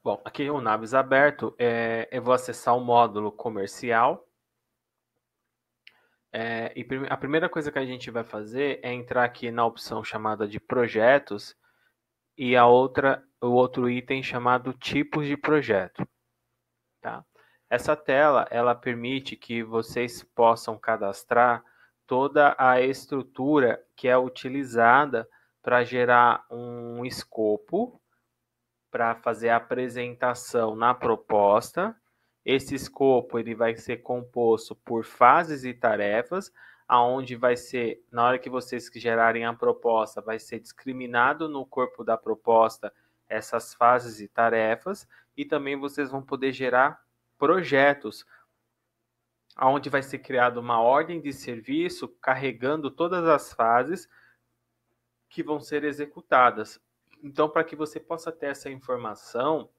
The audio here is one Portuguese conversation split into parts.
Bom, aqui o Naves aberto, eu vou acessar o módulo comercial. A primeira coisa que a gente vai fazer é entrar aqui na opção chamada de projetos e o outro item chamado tipos de projeto, tá? Essa tela, ela permite que vocês possam cadastrar toda a estrutura que é utilizada para gerar um escopo para fazer a apresentação na proposta. Esse escopo ele vai ser composto por fases e tarefas, aonde vai ser, na hora que vocês gerarem a proposta, vai ser discriminado no corpo da proposta essas fases e tarefas, e também vocês vão poder gerar projetos, aonde vai ser criada uma ordem de serviço carregando todas as fases que vão ser executadas. Então, para que você possa ter essa informação,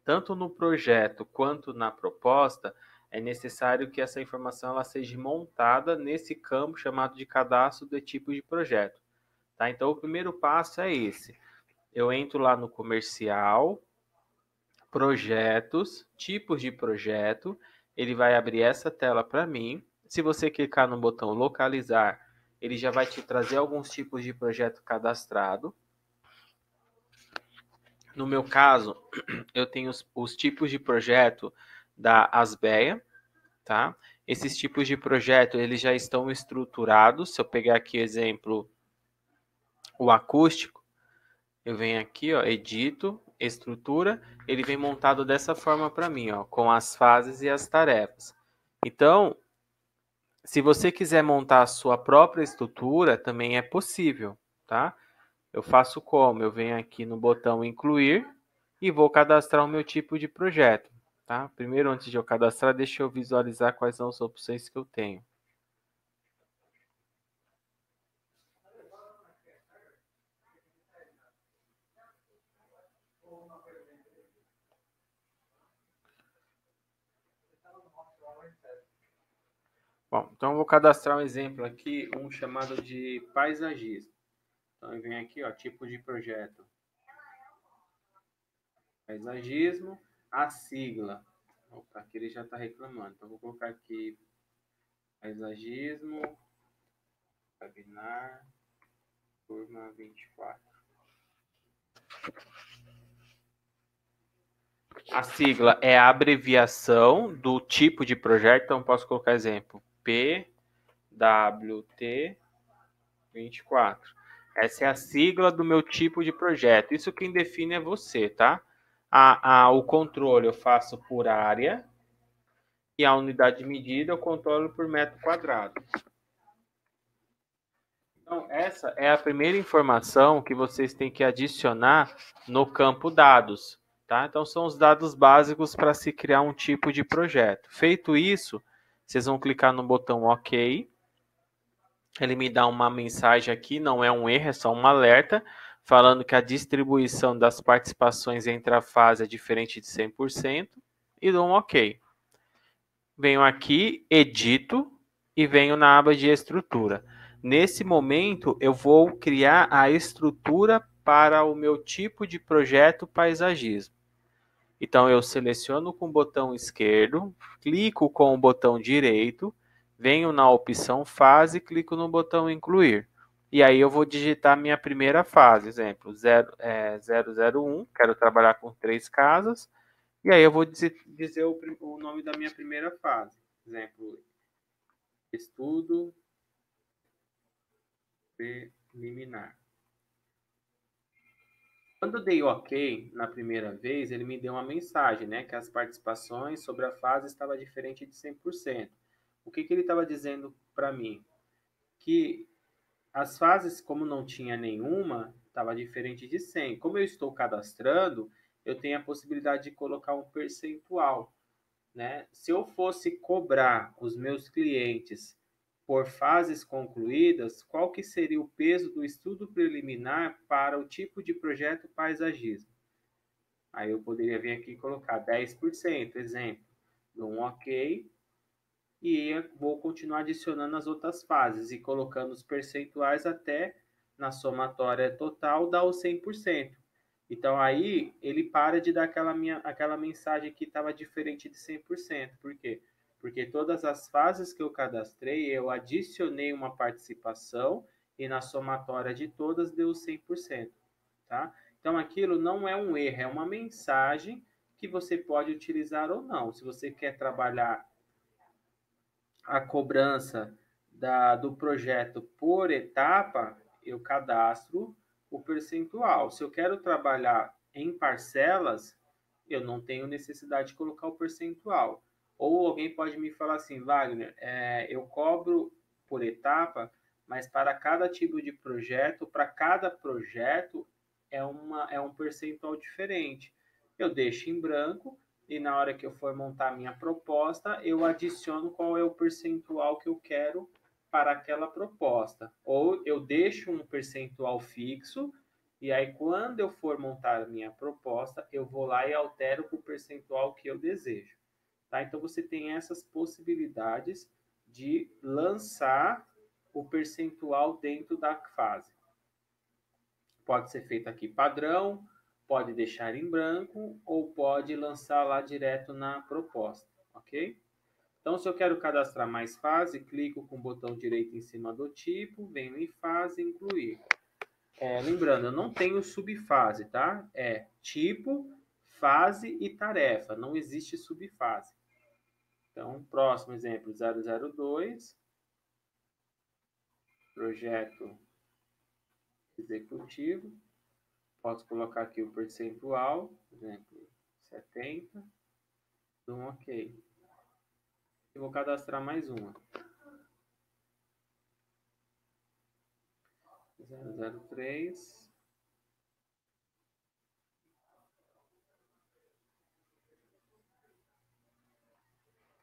tanto no projeto quanto na proposta, é necessário que essa informação ela seja montada nesse campo chamado de cadastro de tipo de projeto. Tá? Então, o primeiro passo é esse. Eu entro lá no comercial, projetos, tipos de projeto, ele vai abrir essa tela para mim. Se você clicar no botão localizar, ele já vai te trazer alguns tipos de projeto cadastrado. No meu caso, eu tenho os tipos de projeto da Asbeia, tá? Esses tipos de projeto, eles já estão estruturados. Se eu pegar aqui, exemplo, o acústico, eu venho aqui, ó, edito, estrutura, ele vem montado dessa forma para mim, ó, com as fases e as tarefas. Então, se você quiser montar a sua própria estrutura, também é possível, tá? Eu faço como? Eu venho aqui no botão incluir e vou cadastrar o meu tipo de projeto, tá? Primeiro, antes de eu cadastrar, deixa eu visualizar quais são as opções que eu tenho. Bom, então eu vou cadastrar um exemplo aqui, um chamado de paisagismo. Então eu venho aqui, ó, tipo de projeto. Paisagismo, a sigla. Opa, aqui ele já está reclamando. Então eu vou colocar aqui paisagismo, webinar, turma 24. A sigla é a abreviação do tipo de projeto, então posso colocar exemplo PWT24. Essa é a sigla do meu tipo de projeto. Isso quem define é você, tá? O controle eu faço por área e a unidade de medida eu controlo por metro quadrado. Então, essa é a primeira informação que vocês têm que adicionar no campo dados. Tá? Então, são os dados básicos para se criar um tipo de projeto. Feito isso, vocês vão clicar no botão OK. Ele me dá uma mensagem aqui, não é um erro, é só um alerta, falando que a distribuição das participações entre a fase é diferente de 100%, e dou um OK. Venho aqui, edito, e venho na aba de estrutura. Nesse momento, eu vou criar a estrutura para o meu tipo de projeto paisagismo. Então, eu seleciono com o botão esquerdo, clico com o botão direito, venho na opção fase e clico no botão incluir. E aí eu vou digitar minha primeira fase, exemplo, 001, quero trabalhar com 3 casas, e aí eu vou dizer o nome da minha primeira fase, exemplo, estudo preliminar. Quando eu dei OK na primeira vez, ele me deu uma mensagem, né, que as participações sobre a fase estava diferente de 100%. O que ele estava dizendo para mim? Que as fases, como não tinha nenhuma, estava diferente de 100. Como eu estou cadastrando, eu tenho a possibilidade de colocar um percentual, né? Se eu fosse cobrar os meus clientes por fases concluídas, qual que seria o peso do estudo preliminar para o tipo de projeto paisagismo? Aí eu poderia vir aqui e colocar 10%, exemplo, dou um OK, e vou continuar adicionando as outras fases e colocando os percentuais até na somatória total dar o 100%. Então, aí, ele para de dar aquela mensagem que estava diferente de 100%. Por quê? Porque todas as fases que eu cadastrei, eu adicionei uma participação e na somatória de todas deu 100%. Tá? Então, aquilo não é um erro, é uma mensagem que você pode utilizar ou não. Se você quer trabalhar a cobrança do projeto por etapa, eu cadastro o percentual. Se eu quero trabalhar em parcelas, eu não tenho necessidade de colocar o percentual. Ou alguém pode me falar assim, Wagner, eu cobro por etapa, mas para cada tipo de projeto, para cada projeto é um percentual diferente. Eu deixo em branco e na hora que eu for montar a minha proposta, eu adiciono qual é o percentual que eu quero para aquela proposta. Ou eu deixo um percentual fixo, e aí quando eu for montar a minha proposta, eu vou lá e altero para o percentual que eu desejo. Tá? Então você tem essas possibilidades de lançar o percentual dentro da fase. Pode ser feito aqui padrão, pode deixar em branco ou pode lançar lá direto na proposta, ok? Então, se eu quero cadastrar mais fase, clico com o botão direito em cima do tipo, venho em fase, incluir. Lembrando, eu não tenho subfase, tá? É tipo, fase e tarefa, não existe subfase. Então, próximo exemplo, 002, projeto executivo. Posso colocar aqui o percentual, por exemplo, 70, dou um OK. E vou cadastrar mais uma. 003.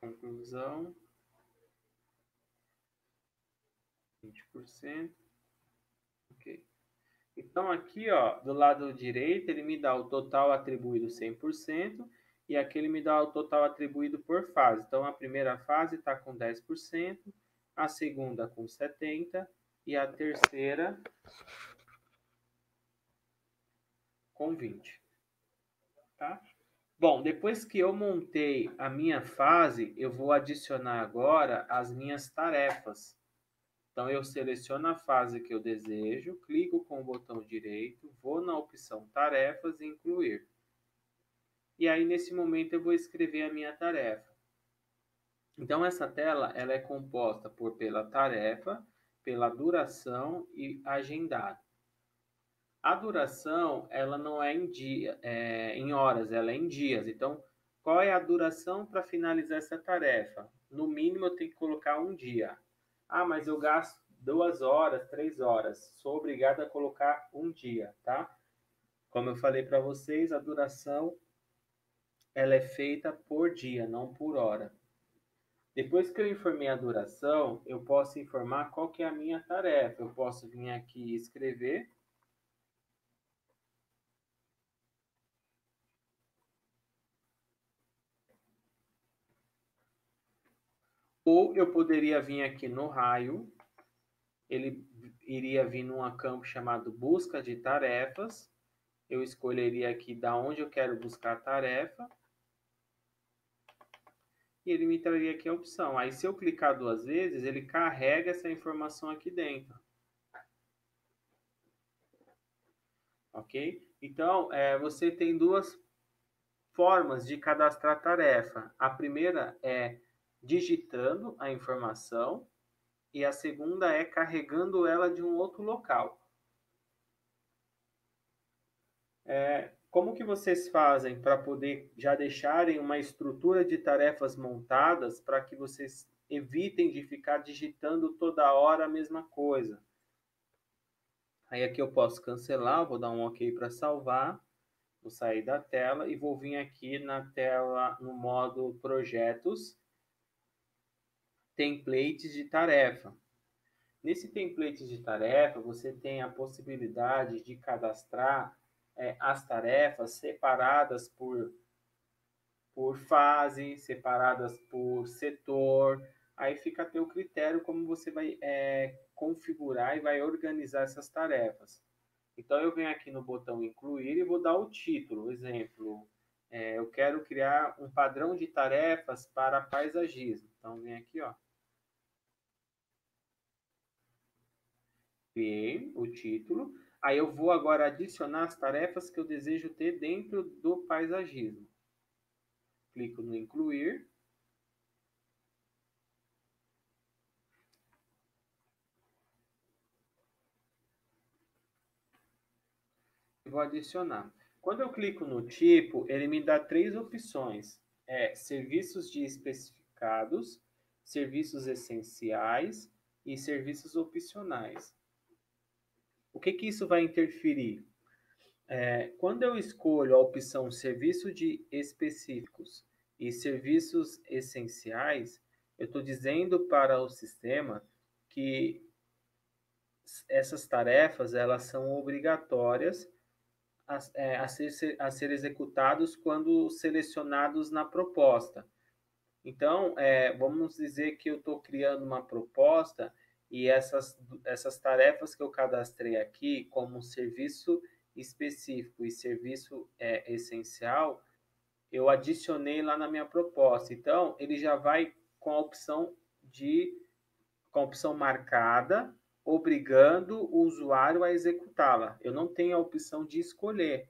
Conclusão. 20%. OK. Então, aqui, ó, do lado direito, ele me dá o total atribuído 100% e aqui ele me dá o total atribuído por fase. Então, a primeira fase está com 10%, a segunda com 70% e a terceira com 20%. Tá? Bom, depois que eu montei a minha fase, eu vou adicionar agora as minhas tarefas. Então, eu seleciono a fase que eu desejo, clico com o botão direito, vou na opção Tarefas e Incluir. E aí, nesse momento, eu vou escrever a minha tarefa. Então, essa tela ela é composta pela tarefa, pela duração e agendado. A duração, ela não é em horas, ela é em dias. Então, qual é a duração para finalizar essa tarefa? No mínimo, eu tenho que colocar um dia. Ah, mas eu gasto 2 horas, 3 horas. Sou obrigado a colocar um dia, tá? Como eu falei para vocês, a duração ela é feita por dia, não por hora. Depois que eu informei a duração, eu posso informar qual que é a minha tarefa. Eu posso vir aqui e escrever. Ou eu poderia vir aqui no raio, ele iria vir num campo chamado busca de tarefas. Eu escolheria aqui da onde eu quero buscar a tarefa. E ele me traria aqui a opção. Aí se eu clicar 2 vezes, ele carrega essa informação aqui dentro. Ok? Então, você tem duas formas de cadastrar tarefa. A primeira é digitando a informação e a segunda é carregando ela de um outro local. Como que vocês fazem para poder já deixarem uma estrutura de tarefas montadas para que vocês evitem de ficar digitando toda hora a mesma coisa? Aí aqui eu posso cancelar, vou dar um OK para salvar, vou sair da tela e vou vir aqui na tela no modo projetos, templates de tarefa. Nesse template de tarefa, você tem a possibilidade de cadastrar as tarefas separadas por fase, separadas por setor. Aí fica a teu critério como você vai configurar e vai organizar essas tarefas. Então, eu venho aqui no botão incluir e vou dar o título. Exemplo, eu quero criar um padrão de tarefas para paisagismo. Então, vem aqui, ó. Criei o título. Aí eu vou agora adicionar as tarefas que eu desejo ter dentro do paisagismo. Clico no incluir. E vou adicionar. Quando eu clico no tipo, ele me dá 3 opções. Serviços de especificados, serviços essenciais e serviços opcionais. O que isso vai interferir? Quando eu escolho a opção serviço de específicos e serviços essenciais, eu estou dizendo para o sistema que essas tarefas elas são obrigatórias a ser executados quando selecionados na proposta. Então, vamos dizer que eu estou criando uma proposta e essas tarefas que eu cadastrei aqui, como serviço específico e serviço essencial, eu adicionei lá na minha proposta. Então, ele já vai com a opção marcada, obrigando o usuário a executá-la. Eu não tenho a opção de escolher.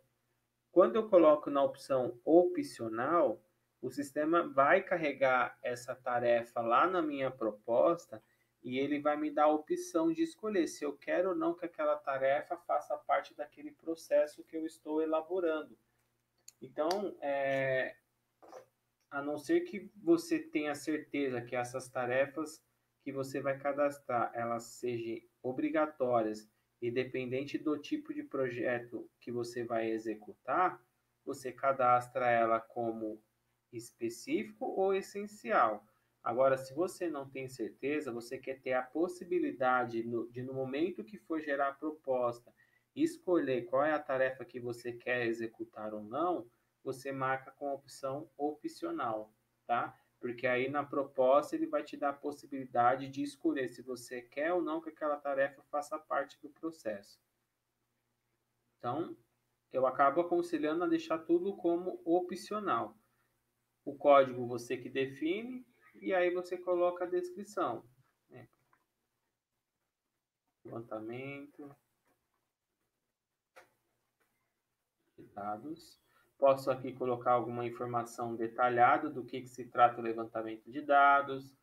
Quando eu coloco na opção opcional, o sistema vai carregar essa tarefa lá na minha proposta e ele vai me dar a opção de escolher se eu quero ou não que aquela tarefa faça parte daquele processo que eu estou elaborando. Então, a não ser que você tenha certeza que essas tarefas que você vai cadastrar, elas sejam obrigatórias, independente do tipo de projeto que você vai executar, você cadastra ela como específico ou essencial. Agora, se você não tem certeza, você quer ter a possibilidade de no momento que for gerar a proposta, escolher qual é a tarefa que você quer executar ou não, você marca com a opção opcional, tá? Porque aí na proposta ele vai te dar a possibilidade de escolher se você quer ou não que aquela tarefa faça parte do processo. Então, eu acabo aconselhando a deixar tudo como opcional. O código você que define e aí você coloca a descrição, né? Levantamento de dados. Posso aqui colocar alguma informação detalhada do que se trata o levantamento de dados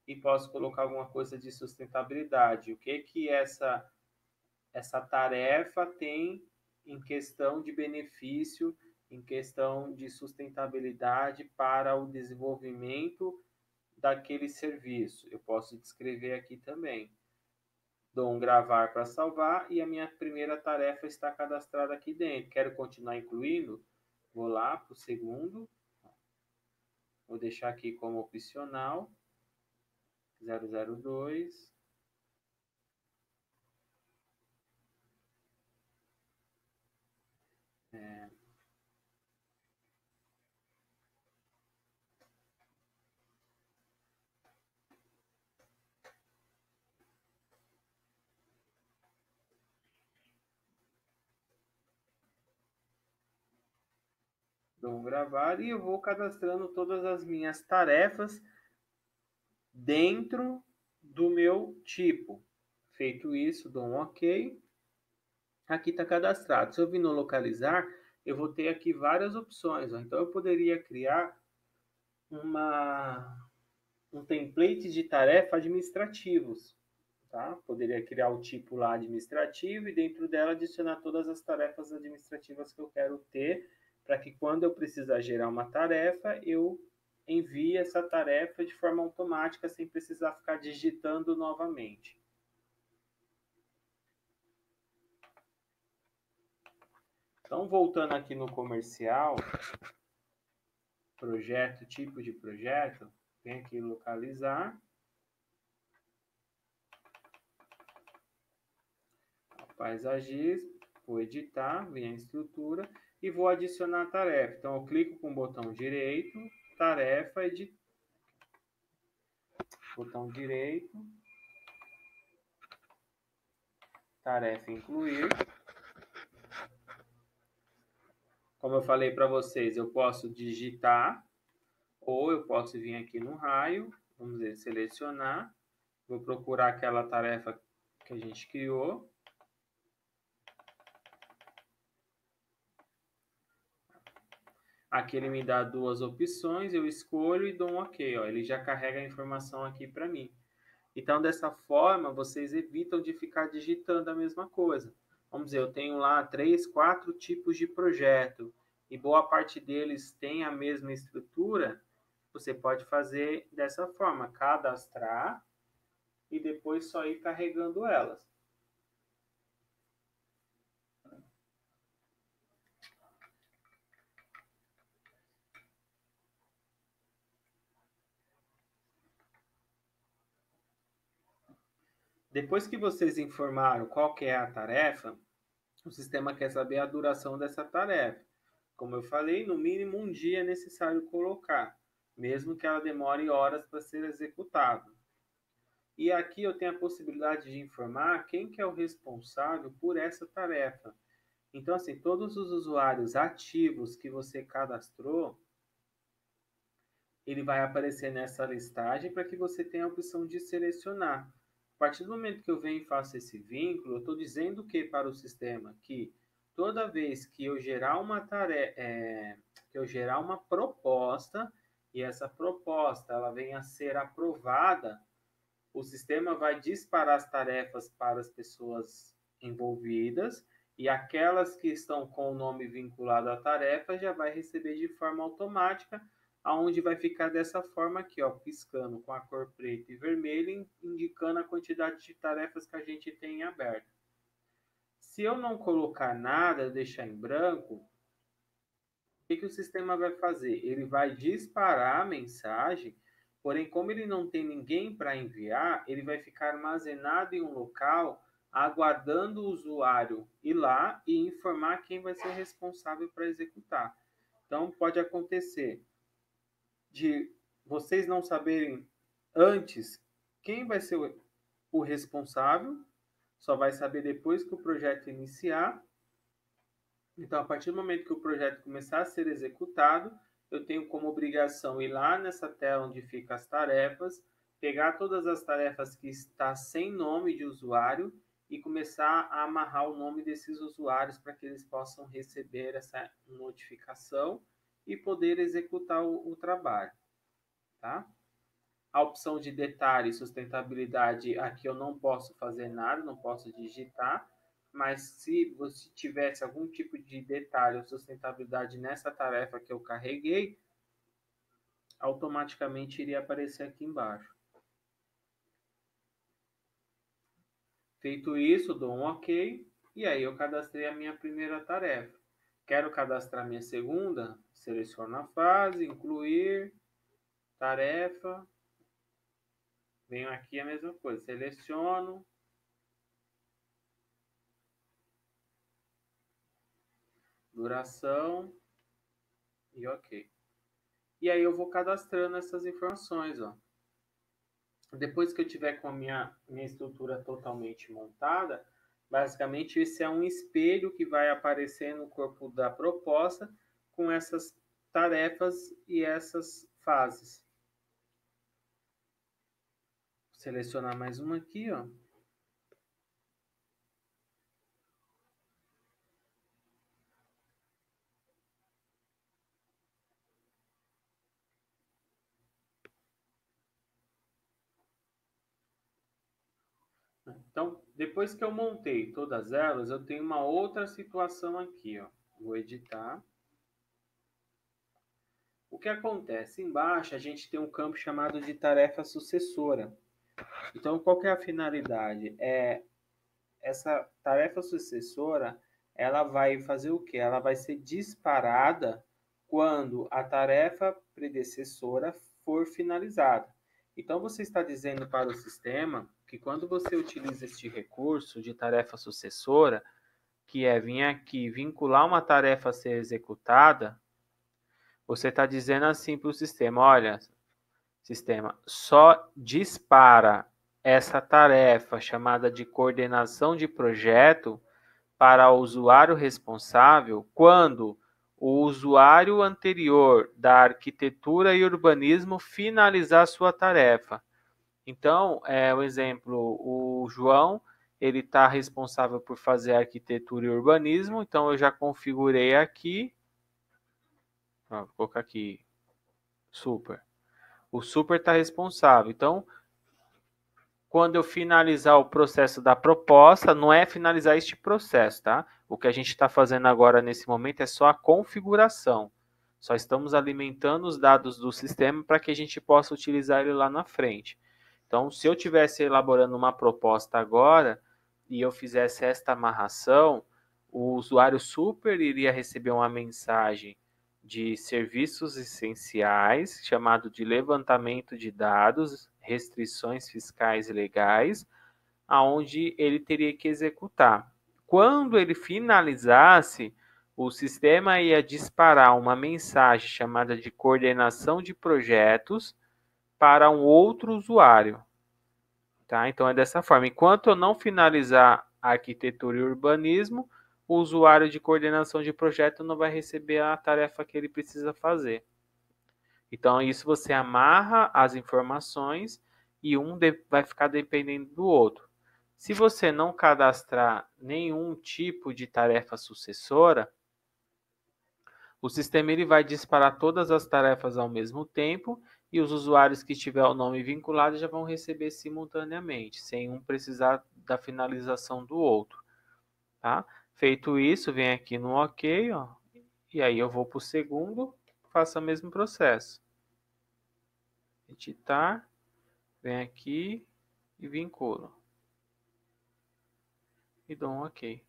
e posso colocar alguma coisa de sustentabilidade. O que essa tarefa tem em questão de benefício, em questão de sustentabilidade para o desenvolvimento daquele serviço. Eu posso descrever aqui também. Dou um gravar para salvar e a minha primeira tarefa está cadastrada aqui dentro. Quero continuar incluindo? Vou lá para o segundo. Vou deixar aqui como opcional. 002. Dou um gravar e eu vou cadastrando todas as minhas tarefas dentro do meu tipo. Feito isso, dou um OK. Aqui está cadastrado. Se eu vir no localizar, eu vou ter aqui várias opções. Ó. Então, eu poderia criar um template de tarefa administrativos. Tá? Poderia criar o tipo lá administrativo e dentro dela adicionar todas as tarefas administrativas que eu quero ter, para que quando eu precisar gerar uma tarefa, eu envie essa tarefa de forma automática, sem precisar ficar digitando novamente. Então, voltando aqui no comercial, projeto, tipo de projeto, vem aqui localizar. Paisagismo, vou editar, vem a estrutura e vou adicionar a tarefa. Então, eu clico com o botão direito, tarefa, editar. Botão direito, tarefa incluir. como eu falei para vocês, eu posso digitar ou eu posso vir aqui no raio, vamos dizer, selecionar, vou procurar aquela tarefa que a gente criou. Aqui ele me dá duas opções, eu escolho e dou um OK. Ó, ele já carrega a informação aqui para mim. Então, dessa forma, vocês evitam de ficar digitando a mesma coisa. Vamos dizer, eu tenho lá 3, 4 tipos de projeto e boa parte deles tem a mesma estrutura. Você pode fazer dessa forma, cadastrar e depois só ir carregando elas. Depois que vocês informaram qual que é a tarefa, o sistema quer saber a duração dessa tarefa. Como eu falei, no mínimo um dia é necessário colocar, mesmo que ela demore horas para ser executada. E aqui eu tenho a possibilidade de informar quem que é o responsável por essa tarefa. Então, assim, todos os usuários ativos que você cadastrou, ele vai aparecer nessa listagem para que você tenha a opção de selecionar. A partir do momento que eu venho e faço esse vínculo, eu estou dizendo que para o sistema que toda vez que eu gerar uma tarefa, que eu gerar uma proposta e essa proposta ela venha a ser aprovada, o sistema vai disparar as tarefas para as pessoas envolvidas e aquelas que estão com o nome vinculado à tarefa já vai receber de forma automática, aonde vai ficar dessa forma aqui, ó, piscando com a cor preta e vermelha, indicando a quantidade de tarefas que a gente tem em aberto. Se eu não colocar nada, deixar em branco, o que o sistema vai fazer? Ele vai disparar a mensagem, porém, como ele não tem ninguém para enviar, ele vai ficar armazenado em um local, aguardando o usuário ir lá e informar quem vai ser responsável para executar. Então, pode acontecer de vocês não saberem antes quem vai ser o responsável, só vai saber depois que o projeto iniciar. Então, a partir do momento que o projeto começar a ser executado, eu tenho como obrigação ir lá nessa tela onde ficam as tarefas, pegar todas as tarefas que está sem nome de usuário e começar a amarrar o nome desses usuários para que eles possam receber essa notificação e poder executar o trabalho, tá? A opção de detalhe e sustentabilidade, aqui eu não posso fazer nada, não posso digitar, mas se você tivesse algum tipo de detalhe ou sustentabilidade nessa tarefa que eu carreguei, automaticamente iria aparecer aqui embaixo. Feito isso, dou um OK, e aí eu cadastrei a minha primeira tarefa. Quero cadastrar minha segunda? Seleciono a fase, incluir, tarefa, venho aqui a mesma coisa, seleciono, duração e OK. E aí eu vou cadastrando essas informações, ó. Depois que eu tiver com a minha estrutura totalmente montada, basicamente esse é um espelho que vai aparecer no corpo da proposta com essas tarefas e essas fases. Vou selecionar mais uma aqui, ó. Então, depois que eu montei todas elas, eu tenho uma outra situação aqui, ó. Vou editar. O que acontece? Embaixo a gente tem um campo chamado de tarefa sucessora. Então, qual que é a finalidade? Essa tarefa sucessora, ela vai fazer o quê? Ela vai ser disparada quando a tarefa predecessora for finalizada. Então, você está dizendo para o sistema que quando você utiliza este recurso de tarefa sucessora, que é vir aqui vincular uma tarefa a ser executada, você está dizendo assim para o sistema, olha, sistema, só dispara essa tarefa chamada de coordenação de projeto para o usuário responsável quando o usuário anterior da arquitetura e urbanismo finalizar sua tarefa. Então, o exemplo, o João, ele está responsável por fazer arquitetura e urbanismo, então eu já configurei aqui, vou colocar aqui, super. O super está responsável, então, quando eu finalizar o processo da proposta, não é finalizar este processo, tá? O que a gente está fazendo agora nesse momento é só a configuração. Só estamos alimentando os dados do sistema para que a gente possa utilizar ele lá na frente. Então, se eu estivesse elaborando uma proposta agora e eu fizesse esta amarração, o usuário super iria receber uma mensagem de serviços essenciais, chamado de levantamento de dados, restrições fiscais e legais, aonde ele teria que executar. Quando ele finalizasse, o sistema ia disparar uma mensagem chamada de coordenação de projetos para um outro usuário. Tá? Então é dessa forma. Enquanto eu não finalizar a arquitetura e urbanismo, o usuário de coordenação de projeto não vai receber a tarefa que ele precisa fazer. Então, isso você amarra as informações e vai ficar dependendo do outro. Se você não cadastrar nenhum tipo de tarefa sucessora, o sistema ele vai disparar todas as tarefas ao mesmo tempo e os usuários que tiver o nome vinculado já vão receber simultaneamente, sem um precisar da finalização do outro. Tá? Feito isso, vem aqui no OK, ó, e aí eu vou para o segundo, faço o mesmo processo. Editar, vem aqui e vinculo. E dou um OK.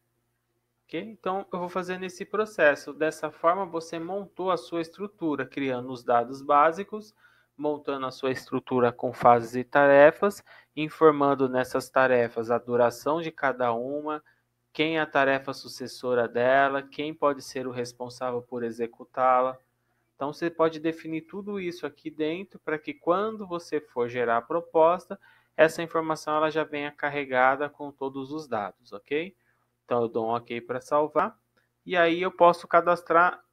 Ok? Então, eu vou fazendo esse processo. Dessa forma, você montou a sua estrutura, criando os dados básicos, montando a sua estrutura com fases e tarefas, informando nessas tarefas a duração de cada uma, quem é a tarefa sucessora dela, quem pode ser o responsável por executá-la. Então, você pode definir tudo isso aqui dentro para que quando você for gerar a proposta, essa informação ela já venha carregada com todos os dados, ok? Então, eu dou um OK para salvar. E aí eu posso cadastrar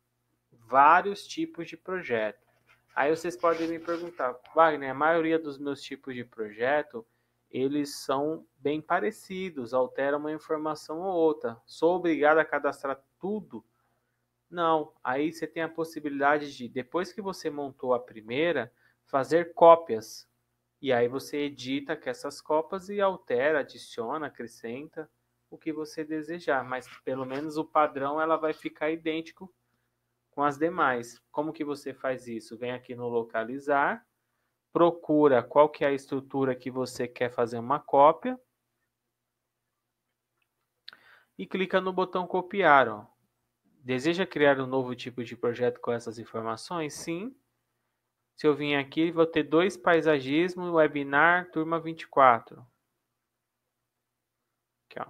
vários tipos de projeto. Aí vocês podem me perguntar, Wagner, a maioria dos meus tipos de projeto, eles são bem parecidos, alteram uma informação ou outra. Sou obrigado a cadastrar tudo? Não, aí você tem a possibilidade de, depois que você montou a primeira, fazer cópias. E aí você edita com essas cópias e altera, adiciona, acrescenta o que você desejar. Mas pelo menos o padrão ela vai ficar idêntico com as demais. Como que você faz isso? Vem aqui no localizar, procura qual que é a estrutura que você quer fazer uma cópia e clica no botão copiar. Ó. Deseja criar um novo tipo de projeto com essas informações? Sim. Se eu vim aqui, vou ter 2 paisagismo, webinar, turma 24. Aqui, ó.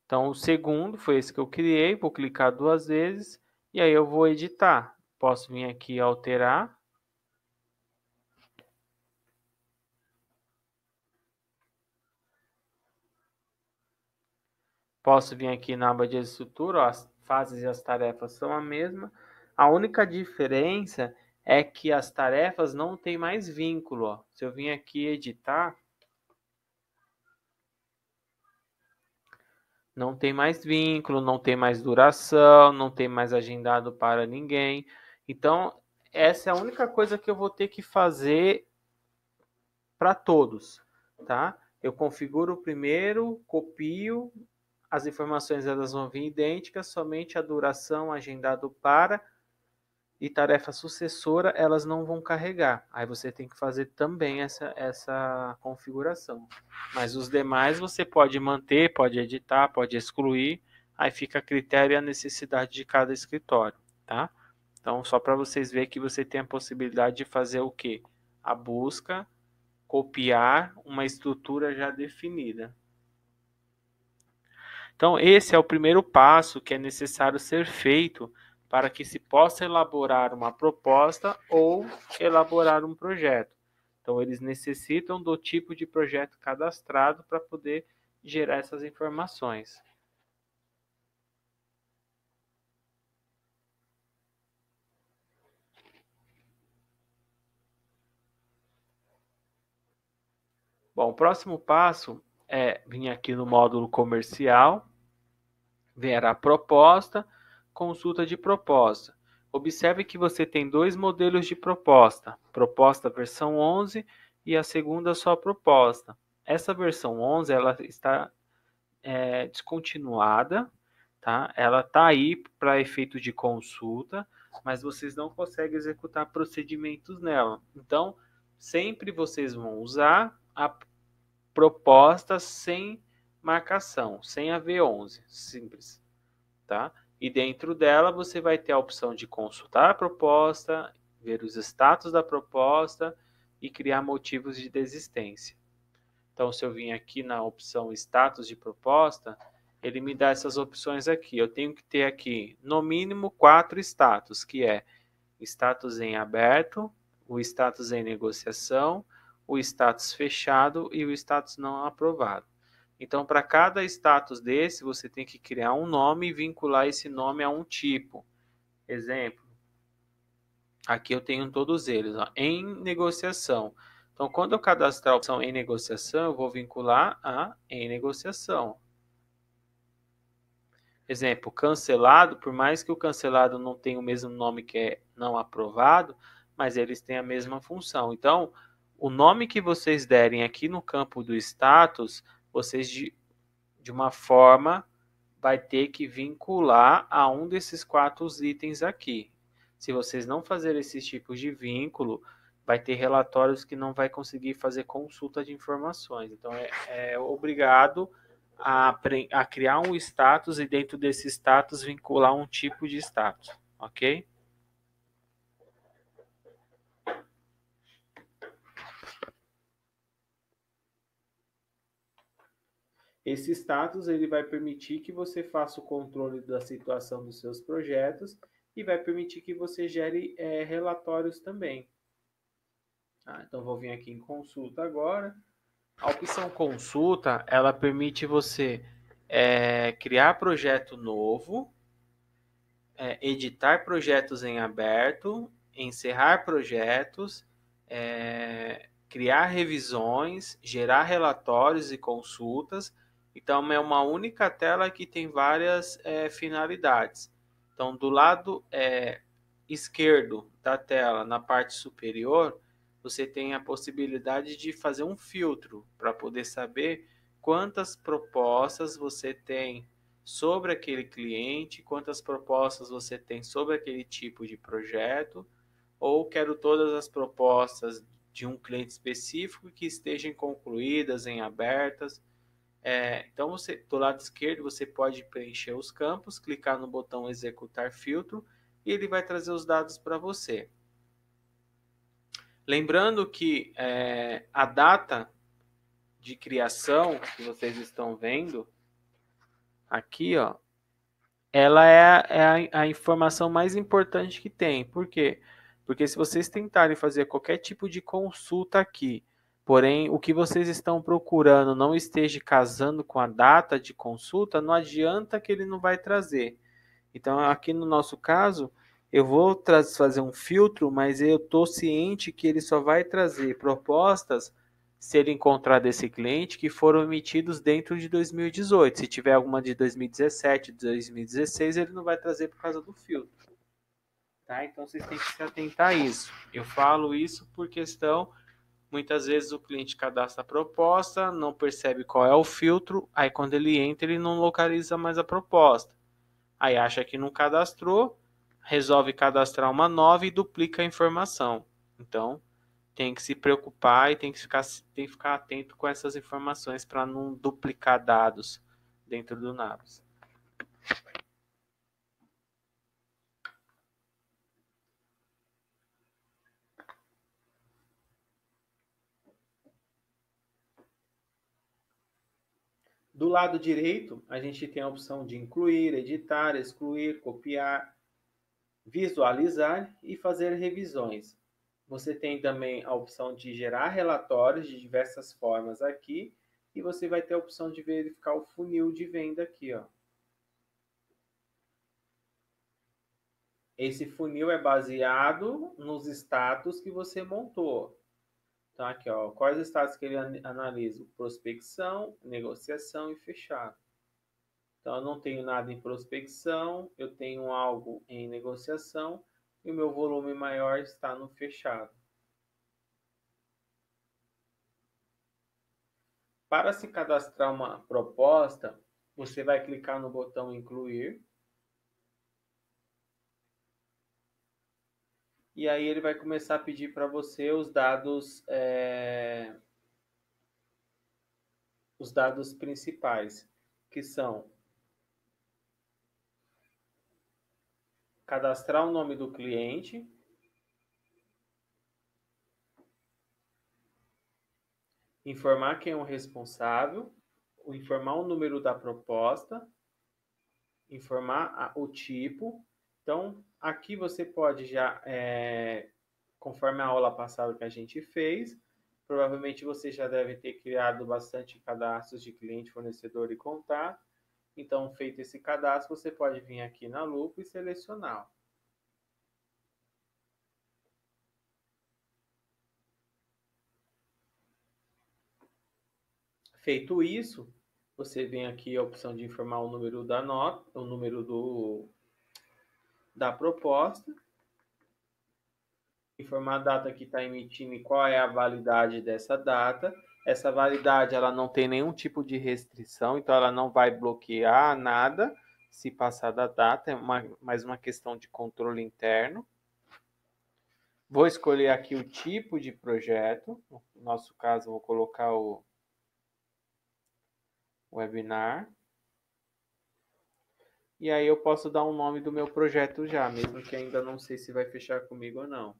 Então, o segundo foi esse que eu criei, vou clicar 2 vezes e aí eu vou editar. Posso vir aqui e alterar. Posso vir aqui na aba de estrutura, ó, as fases e as tarefas são a mesma. A única diferença é que as tarefas não tem mais vínculo. Ó. Se eu vim aqui editar, não tem mais vínculo, não tem mais duração, não tem mais agendado para ninguém. Então, essa é a única coisa que eu vou ter que fazer para todos, tá? Eu configuro o primeiro, copio, as informações elas vão vir idênticas, somente a duração agendado para e tarefa sucessora elas não vão carregar. Aí você tem que fazer também essa configuração. Mas os demais você pode manter, pode editar, pode excluir, aí fica a critério e a necessidade de cada escritório, tá? Então, só para vocês verem que você tem a possibilidade de fazer o quê? A busca, copiar uma estrutura já definida. Então, esse é o primeiro passo que é necessário ser feito para que se possa elaborar uma proposta ou elaborar um projeto. Então, eles necessitam do tipo de projeto cadastrado para poder gerar essas informações. Bom, o próximo passo é vir aqui no módulo comercial, ver a proposta, consulta de proposta. Observe que você tem dois modelos de proposta, proposta versão 11 e a segunda só proposta. Essa versão 11 ela está descontinuada, tá? Ela está aí para efeito de consulta, mas vocês não conseguem executar procedimentos nela. Então, sempre vocês vão usar a proposta sem marcação, sem a V11, simples, tá? E dentro dela você vai ter a opção de consultar a proposta, ver os status da proposta e criar motivos de desistência. Então, se eu vim aqui na opção status de proposta, ele me dá essas opções aqui. Eu tenho que ter aqui, no mínimo, 4 status, que é status em aberto, o status em negociação, o status fechado e o status não aprovado. Então, para cada status desse, você tem que criar um nome e vincular esse nome a um tipo. Exemplo, aqui eu tenho todos eles, ó, em negociação. Então, quando eu cadastrar a opção em negociação, eu vou vincular a em negociação. Exemplo, cancelado, por mais que o cancelado não tenha o mesmo nome que é não aprovado, mas eles têm a mesma função. Então, o nome que vocês derem aqui no campo do status, vocês de uma forma vai ter que vincular a um desses 4 itens aqui. Se vocês não fazerem esses tipos de vínculo, vai ter relatórios que não vai conseguir fazer consulta de informações. Então, é obrigado a criar um status e dentro desse status vincular um tipo de status, ok? Esse status ele vai permitir que você faça o controle da situação dos seus projetos e vai permitir que você gere relatórios também. Então, vou vir aqui em consulta agora. A opção consulta, ela permite você criar projeto novo, editar projetos em aberto, encerrar projetos, criar revisões, gerar relatórios e consultas. Então, é uma única tela que tem várias finalidades. Então, do lado esquerdo da tela, na parte superior, você tem a possibilidade de fazer um filtro para poder saber quantas propostas você tem sobre aquele cliente, quantas propostas você tem sobre aquele tipo de projeto, ou quero todas as propostas de um cliente específico que estejam concluídas em abertas. Então, você, do lado esquerdo, você pode preencher os campos, clicar no botão executar filtro e ele vai trazer os dados para você. Lembrando que a data de criação que vocês estão vendo aqui, ó, ela é a informação mais importante que tem. Por quê? Porque se vocês tentarem fazer qualquer tipo de consulta aqui, porém o que vocês estão procurando não esteja casando com a data de consulta, não adianta que ele não vai trazer. Então, aqui no nosso caso, eu vou fazer um filtro, mas eu estou ciente que ele só vai trazer propostas se ele encontrar desse cliente que foram emitidos dentro de 2018. Se tiver alguma de 2017, 2016, ele não vai trazer por causa do filtro. Tá? Então, vocês têm que se atentar a isso. Eu falo isso por questão, muitas vezes o cliente cadastra a proposta, não percebe qual é o filtro, aí quando ele entra, ele não localiza mais a proposta. Aí acha que não cadastrou, resolve cadastrar uma nova e duplica a informação. Então, tem que se preocupar e tem que ficar atento com essas informações para não duplicar dados dentro do Navis. Do lado direito, a gente tem a opção de incluir, editar, excluir, copiar, visualizar e fazer revisões. Você tem também a opção de gerar relatórios de diversas formas aqui e você vai ter a opção de verificar o funil de venda aqui, ó. Esse funil é baseado nos status que você montou. Então, aqui, ó, quais estados que ele analisa? Prospecção, negociação e fechado. Então, eu não tenho nada em prospecção, eu tenho algo em negociação e o meu volume maior está no fechado. Para se cadastrar uma proposta, você vai clicar no botão incluir. E aí ele vai começar a pedir para você os dados principais, que são cadastrar o nome do cliente, informar quem é o responsável, informar o número da proposta, informar o tipo. Então, aqui você pode já, conforme a aula passada que a gente fez, provavelmente você já deve ter criado bastante cadastros de cliente, fornecedor e contato. Então, feito esse cadastro, você pode vir aqui na lupa e selecionar. Feito isso, você vem aqui a opção de informar o número da nota, o número da proposta, informar a data que está emitindo e qual é a validade dessa data. Essa validade ela não tem nenhum tipo de restrição, então ela não vai bloquear nada se passar da data, é mais uma questão de controle interno. Vou escolher aqui o tipo de projeto, no nosso caso vou colocar o webinar. E aí eu posso dar um nome do meu projeto já, mesmo que ainda não sei se vai fechar comigo ou não.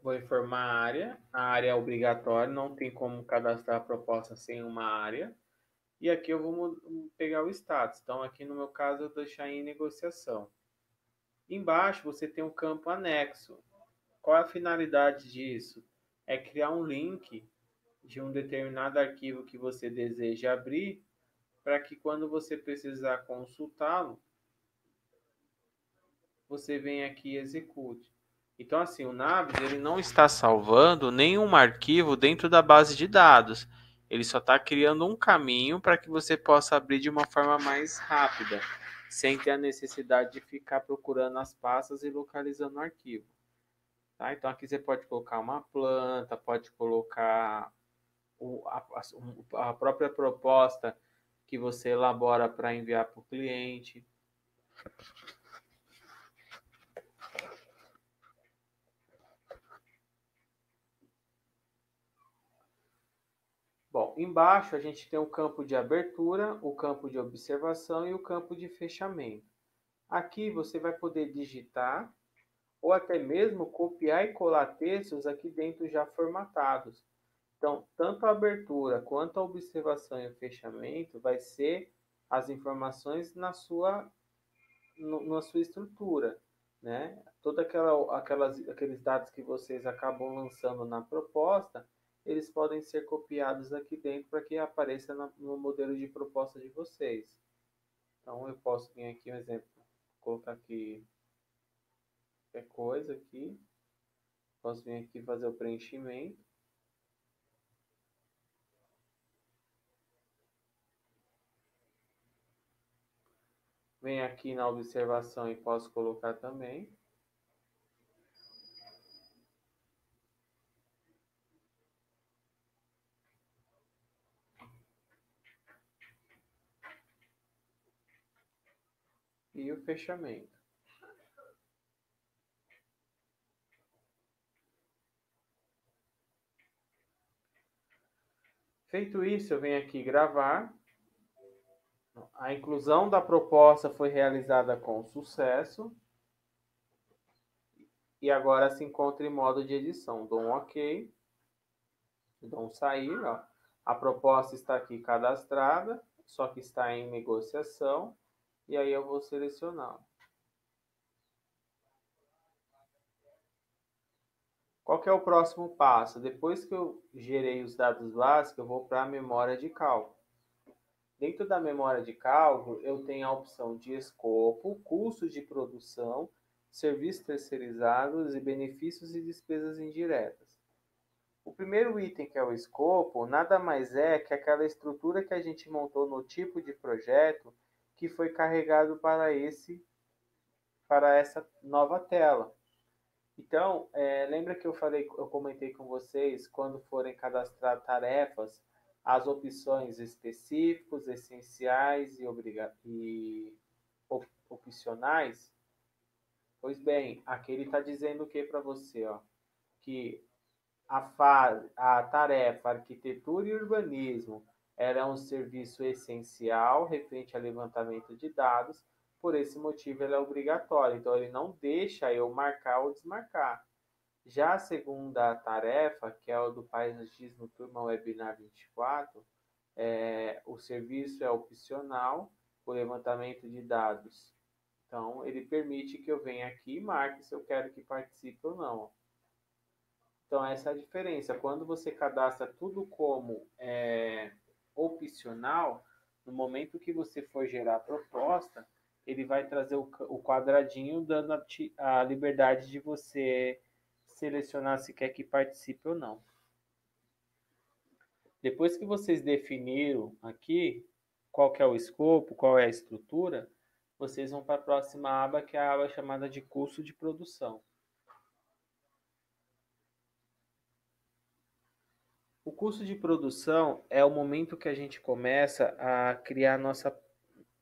Vou informar a área é obrigatória, não tem como cadastrar a proposta sem uma área. E aqui eu vou pegar o status. Então, aqui no meu caso, eu vou deixar em negociação. Embaixo você tem um campo anexo. Qual é a finalidade disso? É criar um link de um determinado arquivo que você deseja abrir, para que quando você precisar consultá-lo, você vem aqui e execute. Então, assim, o Naves ele não está salvando nenhum arquivo dentro da base de dados. Ele só está criando um caminho para que você possa abrir de uma forma mais rápida, sem ter a necessidade de ficar procurando as pastas e localizando o arquivo. Tá? Então, aqui você pode colocar uma planta, pode colocar a própria proposta que você elabora para enviar para o cliente. Bom, embaixo a gente tem o campo de abertura, o campo de observação e o campo de fechamento. Aqui você vai poder digitar ou até mesmo copiar e colar textos aqui dentro já formatados. Então, tanto a abertura quanto a observação e o fechamento vai ser as informações na sua estrutura, né? Todos aqueles dados que vocês acabam lançando na proposta, eles podem ser copiados aqui dentro para que apareça no modelo de proposta de vocês. Então, eu posso vir aqui um exemplo, colocar aqui qualquer coisa aqui, posso vir aqui fazer o preenchimento. Venho aqui na observação e posso colocar também. E o fechamento. Feito isso, eu venho aqui gravar. A inclusão da proposta foi realizada com sucesso. E agora se encontra em modo de edição. Dou um OK. Dou um sair. Ó. A proposta está aqui cadastrada, só que está em negociação. E aí eu vou selecionar. Qual que é o próximo passo? Depois que eu gerei os dados básicos, eu vou para a memória de cálculo. Dentro da memória de cálculo, eu tenho a opção de escopo, custos de produção, serviços terceirizados e benefícios e despesas indiretas. O primeiro item, que é o escopo, nada mais é que aquela estrutura que a gente montou no tipo de projeto que foi carregado para essa nova tela. Então, lembra que eu comentei com vocês, quando forem cadastrar tarefas, as opções específicos, essenciais e opcionais? Pois bem, aqui ele está dizendo o que para você, ó? Que a tarefa arquitetura e urbanismo era um serviço essencial referente ao levantamento de dados, por esse motivo ele é obrigatório, então ele não deixa eu marcar ou desmarcar. Já a segunda tarefa, que é o do Paisagismo Turma Webinar 24, o serviço é opcional, o levantamento de dados. Então, ele permite que eu venha aqui e marque se eu quero que participe ou não. Então, essa é a diferença. Quando você cadastra tudo como opcional, no momento que você for gerar a proposta, ele vai trazer o quadradinho dando a liberdade de você selecionar se quer que participe ou não. Depois que vocês definiram aqui qual que é o escopo, qual é a estrutura, vocês vão para a próxima aba, que é a aba chamada de custo de produção. O custo de produção é o momento que a gente começa a criar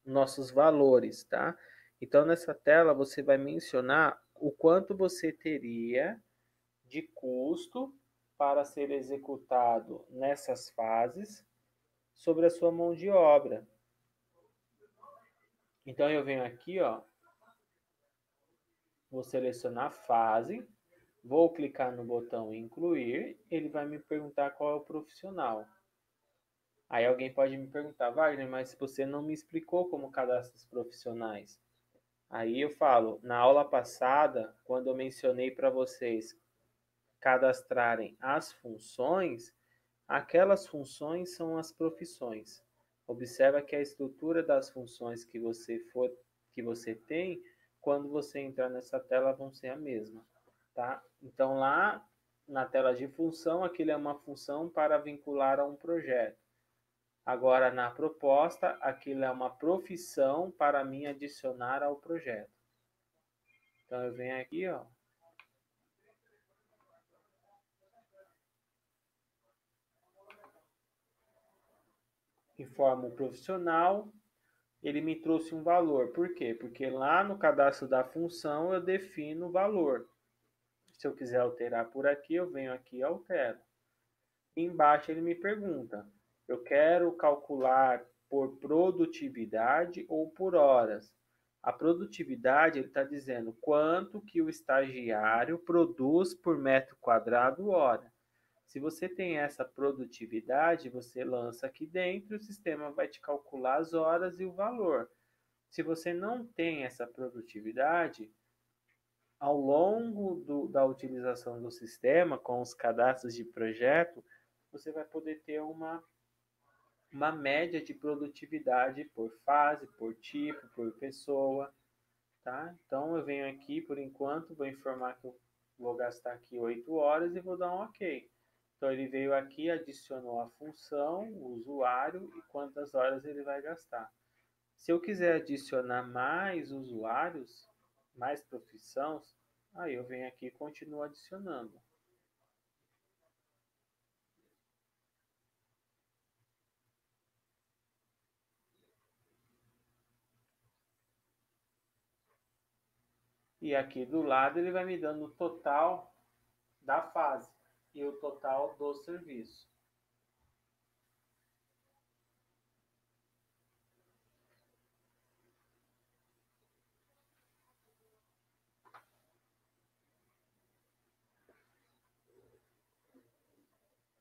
nossos valores, tá? Então, nessa tela, você vai mencionar o quanto você teria de custo para ser executado nessas fases sobre a sua mão de obra. Então, eu venho aqui, ó, vou selecionar a fase, vou clicar no botão incluir, ele vai me perguntar qual é o profissional. Aí alguém pode me perguntar, Wagner, mas você não me explicou como cadastra os profissionais. Aí eu falo, na aula passada, quando eu mencionei para vocês cadastrarem as funções, aquelas funções são as profissões. Observa que a estrutura das funções que você tem, quando você entrar nessa tela, vão ser a mesma, tá? Então lá na tela de função, aquilo é uma função para vincular a um projeto. Agora na proposta, aquilo é uma profissão para mim adicionar ao projeto. Então eu venho aqui, ó, informo o profissional, ele me trouxe um valor. Por quê? Porque lá no cadastro da função eu defino o valor. Se eu quiser alterar por aqui, eu venho aqui e altero. Embaixo ele me pergunta, eu quero calcular por produtividade ou por horas. A produtividade, ele está dizendo quanto que o estagiário produz por metro quadrado hora. Se você tem essa produtividade, você lança aqui dentro, o sistema vai te calcular as horas e o valor. Se você não tem essa produtividade, ao longo da utilização do sistema, com os cadastros de projeto, você vai poder ter uma média de produtividade por fase, por tipo, por pessoa, tá? Então eu venho aqui, por enquanto, vou informar que eu vou gastar aqui 8 horas e vou dar um OK. Então ele veio aqui, adicionou a função, o usuário e quantas horas ele vai gastar. Se eu quiser adicionar mais usuários, mais profissões, aí eu venho aqui e continuo adicionando. E aqui do lado ele vai me dando o total da fase e o total do serviço.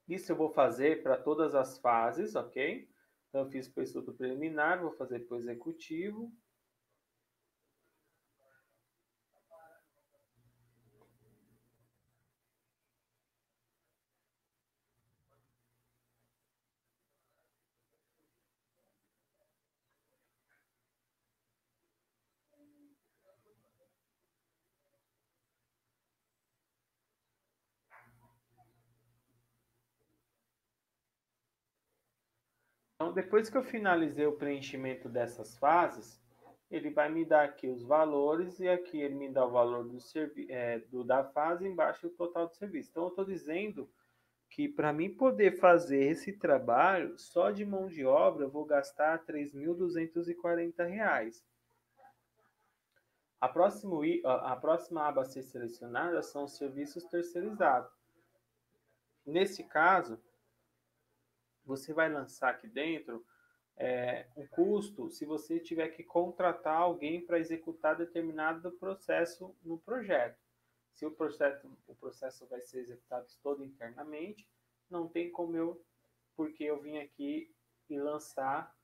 Isso eu vou fazer para todas as fases, ok? Então eu fiz para o estudo preliminar, vou fazer para o executivo. Então, depois que eu finalizei o preenchimento dessas fases, ele vai me dar aqui os valores e aqui ele me dá o valor da fase e embaixo o total do serviço. Então, eu estou dizendo que para mim poder fazer esse trabalho, só de mão de obra eu vou gastar R$ 3.240. A próxima aba a ser selecionada são os serviços terceirizados. Nesse caso, você vai lançar aqui dentro um custo se você tiver que contratar alguém para executar determinado processo no projeto. Se o processo vai ser executado todo internamente, não tem porque eu vim aqui e lançar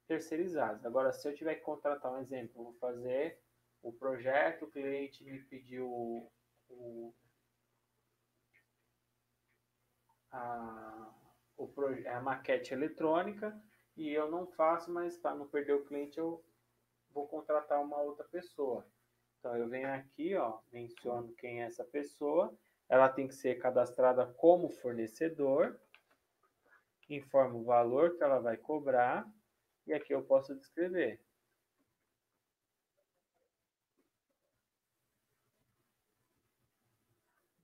terceirizados. Agora, se eu tiver que contratar um exemplo, vou fazer o projeto, o cliente me pediu a, a maquete eletrônica e eu não faço, mas para não perder o cliente eu vou contratar uma outra pessoa. Então eu venho aqui, ó, menciono quem é essa pessoa, ela tem que ser cadastrada como fornecedor, informo o valor que ela vai cobrar e aqui eu posso descrever.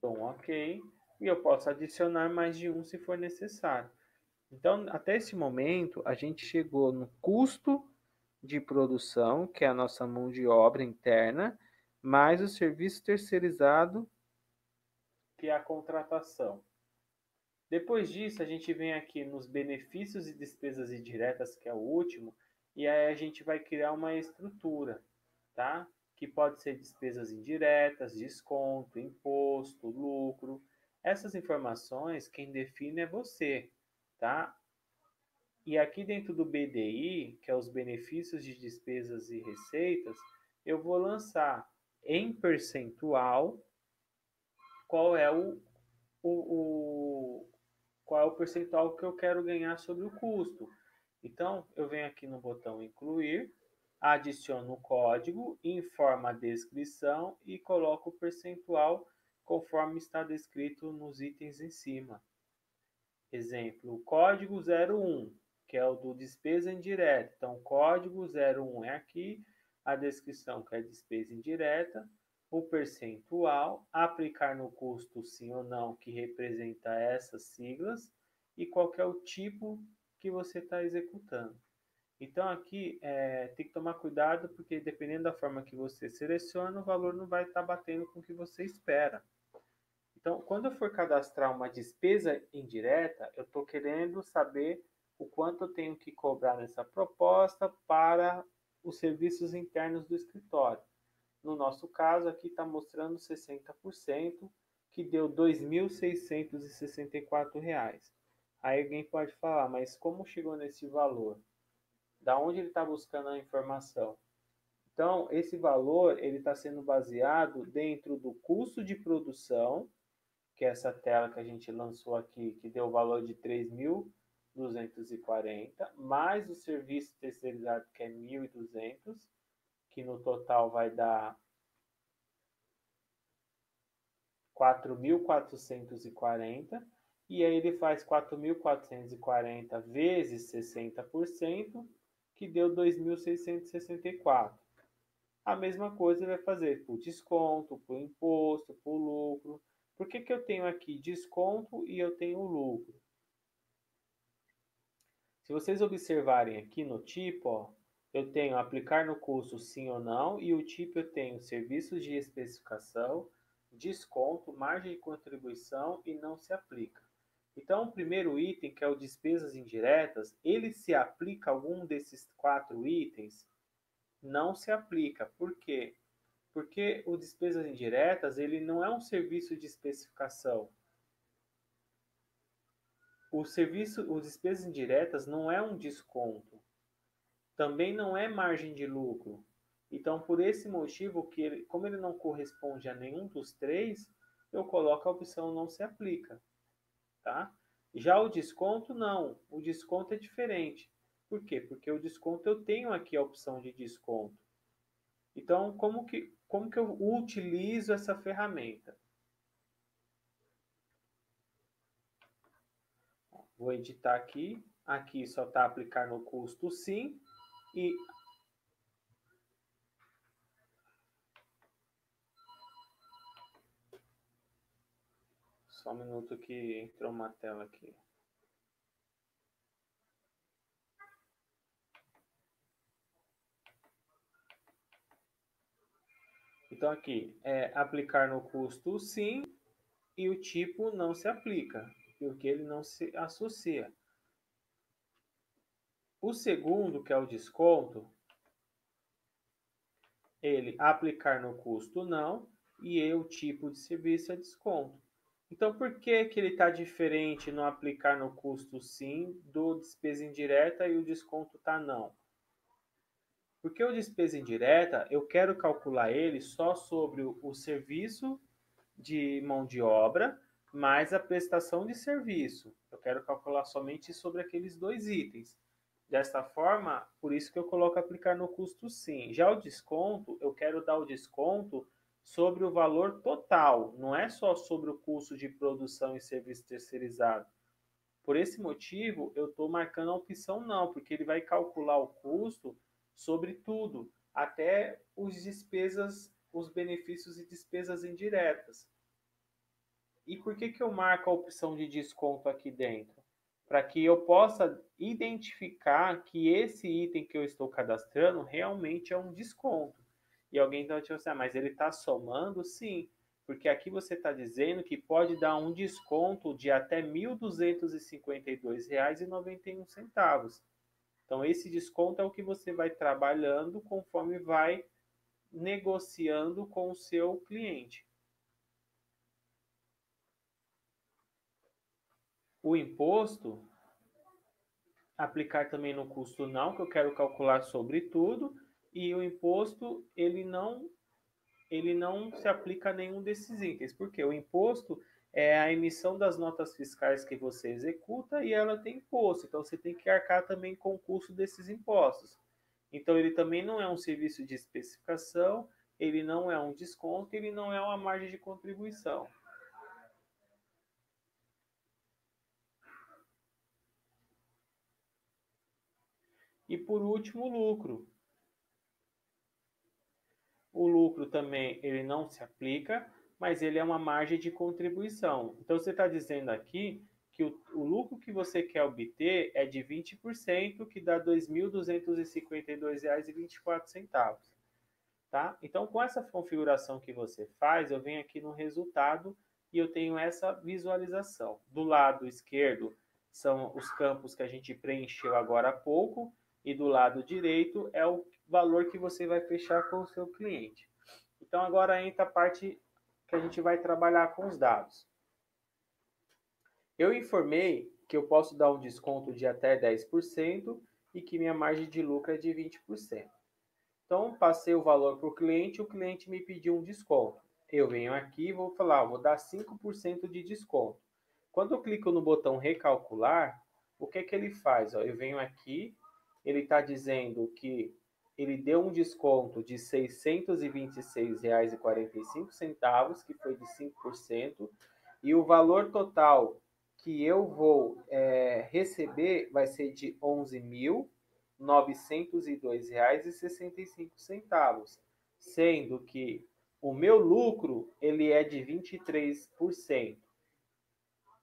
Dou um OK e eu posso adicionar mais de um se for necessário. Então, até esse momento, a gente chegou no custo de produção, que é a nossa mão de obra interna, mais o serviço terceirizado, que é a contratação. Depois disso, a gente vem aqui nos benefícios e despesas indiretas, que é o último, e aí a gente vai criar uma estrutura, tá? Que pode ser despesas indiretas, desconto, imposto, lucro. Essas informações, quem define é você, tá? E aqui dentro do BDI, que é os benefícios de despesas e receitas, eu vou lançar em percentual qual é o, qual é o percentual que eu quero ganhar sobre o custo. Então, eu venho aqui no botão incluir, adiciono o código, informo a descrição e coloco o percentual conforme está descrito nos itens em cima. Exemplo, o código 01, que é o do despesa indireta. Então, código 01 é aqui, a descrição que é despesa indireta, o percentual, aplicar no custo sim ou não, que representa essas siglas, e qual que é o tipo que você está executando. Então, aqui tem que tomar cuidado, porque dependendo da forma que você seleciona, o valor não vai estar batendo com o que você espera. Então, quando eu for cadastrar uma despesa indireta, eu estou querendo saber o quanto eu tenho que cobrar nessa proposta para os serviços internos do escritório. No nosso caso, aqui está mostrando 60%, que deu R$ 2.664. Aí alguém pode falar, mas como chegou nesse valor? Da onde ele está buscando a informação? Então, esse valor ele está sendo baseado dentro do custo de produção, que é essa tela que a gente lançou aqui, que deu o valor de 3.240, mais o serviço terceirizado, que é 1.200, que no total vai dar 4.440, e aí ele faz 4.440 vezes 60%, que deu 2.664. A mesma coisa ele vai fazer por desconto, por imposto, por lucro. Por que eu tenho aqui desconto e eu tenho lucro? Se vocês observarem aqui no tipo, ó, eu tenho aplicar no custo sim ou não, e o tipo eu tenho serviços de especificação, desconto, margem de contribuição e não se aplica. Então, o primeiro item, que é o despesas indiretas, ele se aplica a algum desses 4 itens? Não se aplica. Por quê? Porque o despesas indiretas, ele não é um serviço de especificação. Os despesas indiretas não é um desconto. Também não é margem de lucro. Então, por esse motivo, como ele não corresponde a nenhum dos três, eu coloco a opção não se aplica. Tá? Já o desconto, não. O desconto é diferente. Por quê? Porque o desconto eu tenho aqui a opção de desconto. Então, como que eu utilizo essa ferramenta? Vou editar aqui. Aqui só está aplicar no custo sim. E só um minuto que entrou uma tela aqui. Então aqui é aplicar no custo sim e o tipo não se aplica, porque ele não se associa. O segundo, que é o desconto, ele aplicar no custo não e o tipo de serviço é desconto. Então, por que que ele está diferente no aplicar no custo sim do despesa indireta e o desconto está não? Porque o despesa indireta, eu quero calcular ele só sobre o serviço de mão de obra mais a prestação de serviço. Eu quero calcular somente sobre aqueles dois itens. Desta forma, por isso que eu coloco aplicar no custo sim. Já o desconto, eu quero dar o desconto sobre o valor total, não é só sobre o custo de produção e serviço terceirizado. Por esse motivo, eu estou marcando a opção não, porque ele vai calcular o custo sobre tudo, até os despesas, os benefícios e despesas indiretas. E por que que eu marco a opção de desconto aqui dentro? Para que eu possa identificar que esse item que eu estou cadastrando realmente é um desconto. E alguém está dizendo assim, mas ele está somando? Sim, porque aqui você está dizendo que pode dar um desconto de até R$ 1.252,91. Então, esse desconto é o que você vai trabalhando conforme vai negociando com o seu cliente. O imposto, aplicar também no custo não, que eu quero calcular sobre tudo, e o imposto ele não se aplica a nenhum desses itens, porque o imposto é a emissão das notas fiscais que você executa e ela tem imposto, então você tem que arcar também com o custo desses impostos. Então ele também não é um serviço de especificação, ele não é um desconto, ele não é uma margem de contribuição. E por último, o lucro. O lucro também ele não se aplica, mas ele é uma margem de contribuição. Então você está dizendo aqui que o lucro que você quer obter é de 20%, que dá R$ 2.252,24. Tá? Então, com essa configuração que você faz, eu venho aqui no resultado e eu tenho essa visualização. Do lado esquerdo são os campos que a gente preencheu agora há pouco e do lado direito é o valor que você vai fechar com o seu cliente. Então, agora entra a parte que a gente vai trabalhar com os dados. Eu informei que eu posso dar um desconto de até 10% e que minha margem de lucro é de 20%. Então, passei o valor para o cliente me pediu um desconto. Eu venho aqui e vou falar, vou dar 5% de desconto. Quando eu clico no botão recalcular, o que que ele faz? Eu venho aqui, ele está dizendo que ele deu um desconto de R$ 626,45, que foi de 5%, e o valor total que eu vou receber vai ser de R$ 11.902,65, sendo que o meu lucro ele é de 23%,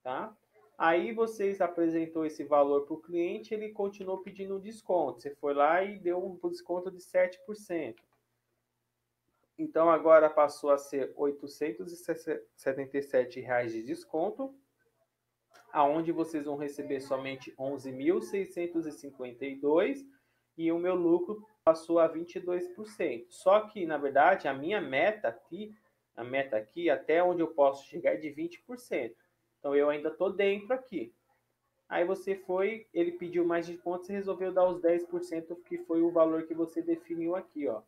tá? Aí vocês apresentou esse valor para o cliente, ele continuou pedindo um desconto. Você foi lá e deu um desconto de 7%. Então agora passou a ser R$ 877 de desconto, aonde vocês vão receber somente 11.652 e o meu lucro passou a 22%. Só que, na verdade, a meta aqui, até onde eu posso chegar é de 20%. Então eu ainda estou dentro aqui. Aí você foi, ele pediu mais de pontos e resolveu dar os 10%, que foi o valor que você definiu aqui, ó.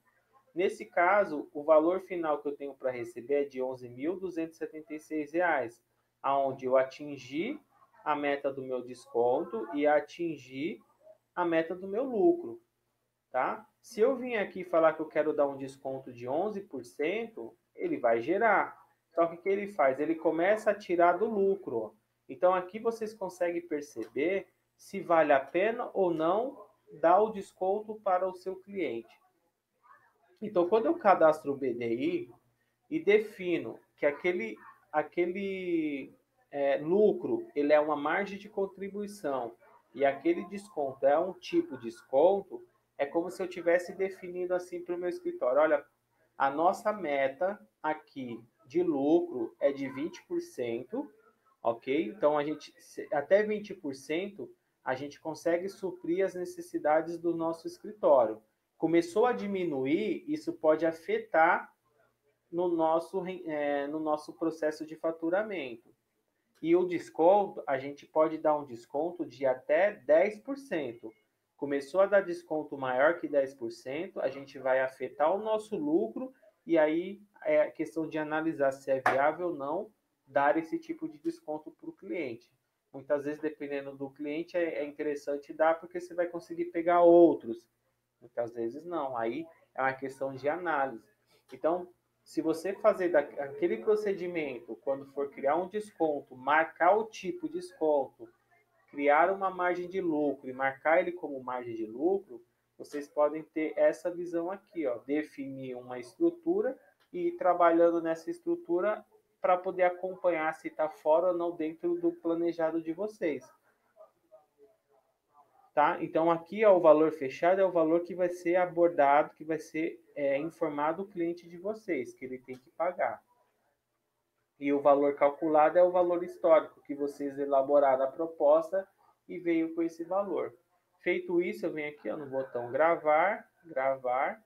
Nesse caso, o valor final que eu tenho para receber é de R$ 11.276, aonde eu atingi a meta do meu desconto e atingi a meta do meu lucro, tá? Se eu vim aqui falar que eu quero dar um desconto de 11%, ele vai gerar. Só que o que ele faz? Ele começa a tirar do lucro, ó. Então aqui vocês conseguem perceber se vale a pena ou não dar o desconto para o seu cliente. Então, quando eu cadastro o BDI e defino que aquele lucro ele é uma margem de contribuição e aquele desconto é um tipo de desconto, é como se eu tivesse definido assim para o meu escritório: olha, a nossa meta aqui de lucro é de 20%, ok? Então, a gente, até 20%, a gente consegue suprir as necessidades do nosso escritório. Começou a diminuir, isso pode afetar no nosso processo de faturamento. E o desconto, a gente pode dar um desconto de até 10%. Começou a dar desconto maior que 10%, a gente vai afetar o nosso lucro e aí é questão de analisar se é viável ou não dar esse tipo de desconto para o cliente. Muitas vezes, dependendo do cliente, é interessante dar porque você vai conseguir pegar outros. Muitas vezes não. Aí é uma questão de análise. Então, se você fazer aquele procedimento, quando for criar um desconto, marcar o tipo de desconto, criar uma margem de lucro e marcar ele como margem de lucro, vocês podem ter essa visão aqui, ó, definir uma estrutura e ir trabalhando nessa estrutura para poder acompanhar se está fora ou não dentro do planejado de vocês. Tá? Então, aqui ó, o valor fechado é o valor que vai ser abordado, que vai ser informado o cliente de vocês, que ele tem que pagar. E o valor calculado é o valor histórico, que vocês elaboraram a proposta e veio com esse valor. Feito isso, eu venho aqui ó, no botão gravar, gravar.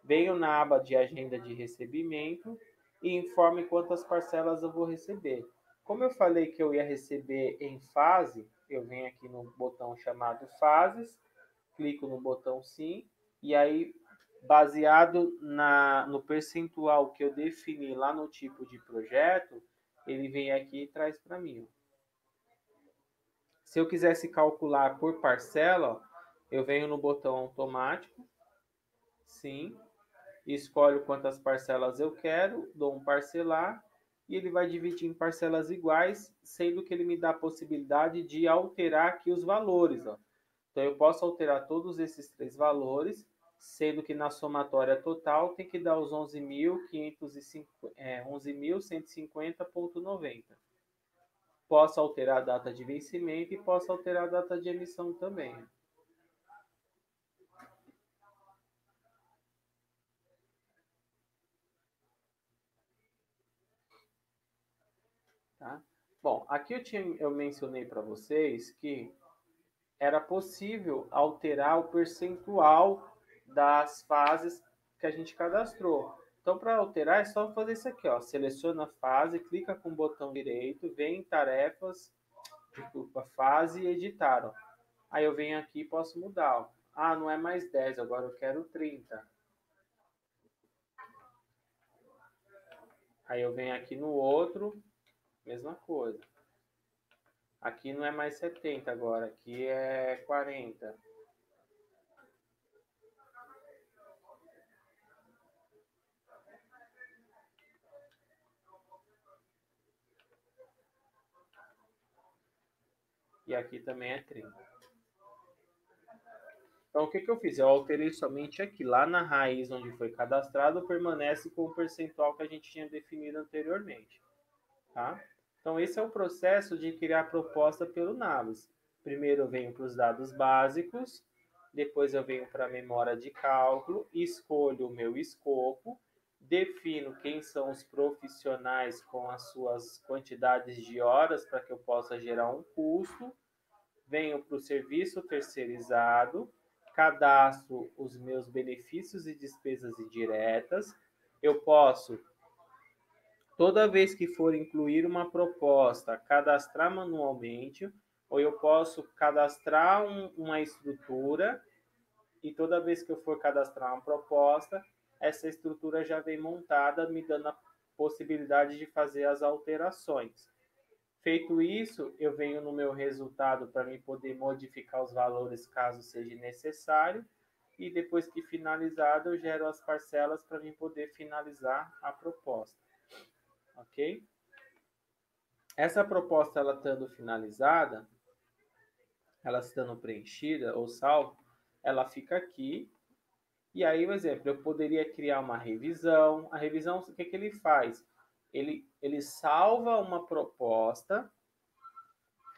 Venho na aba de agenda de recebimento e informe quantas parcelas eu vou receber. Como eu falei que eu ia receber em fase, eu venho aqui no botão chamado fases, clico no botão sim, e aí, baseado no percentual que eu defini lá no tipo de projeto, ele vem aqui e traz para mim. Se eu quisesse calcular por parcela, eu venho no botão automático, sim, escolho quantas parcelas eu quero, dou um parcelar, e ele vai dividir em parcelas iguais, sendo que ele me dá a possibilidade de alterar aqui os valores. Ó. Então, eu posso alterar todos esses três valores, sendo que na somatória total tem que dar os 11.150,90. Posso alterar a data de vencimento e posso alterar a data de emissão também. Tá? Bom, aqui eu mencionei para vocês que era possível alterar o percentual das fases que a gente cadastrou. Então, para alterar, é só fazer isso aqui, ó. Seleciona a fase, clica com o botão direito, vem em tarefas, desculpa, fase e editar, ó. Aí eu venho aqui e posso mudar, ó. Ah, não é mais 10, agora eu quero 30. Aí eu venho aqui no outro, mesma coisa. Aqui não é mais 70 agora, aqui é 40. E aqui também é 30. Então, o que eu fiz? Eu alterei somente aqui. Lá na raiz onde foi cadastrado, permanece com o percentual que a gente tinha definido anteriormente. Tá? Então, esse é o processo de criar a proposta pelo Navis. Primeiro eu venho para os dados básicos, depois eu venho para a memória de cálculo, escolho o meu escopo, defino quem são os profissionais com as suas quantidades de horas para que eu possa gerar um custo, venho para o serviço terceirizado, cadastro os meus benefícios e despesas indiretas, eu posso, toda vez que for incluir uma proposta, cadastrar manualmente, ou eu posso cadastrar uma estrutura e toda vez que eu for cadastrar uma proposta, essa estrutura já vem montada, me dando a possibilidade de fazer as alterações. Feito isso, eu venho no meu resultado para me poder modificar os valores caso seja necessário. E depois que finalizado, eu gero as parcelas para mim poder finalizar a proposta. Ok? Essa proposta, ela estando finalizada, ela estando preenchida ou salva, ela fica aqui. E aí, por exemplo, eu poderia criar uma revisão. A revisão, o que ele faz? Ele salva uma proposta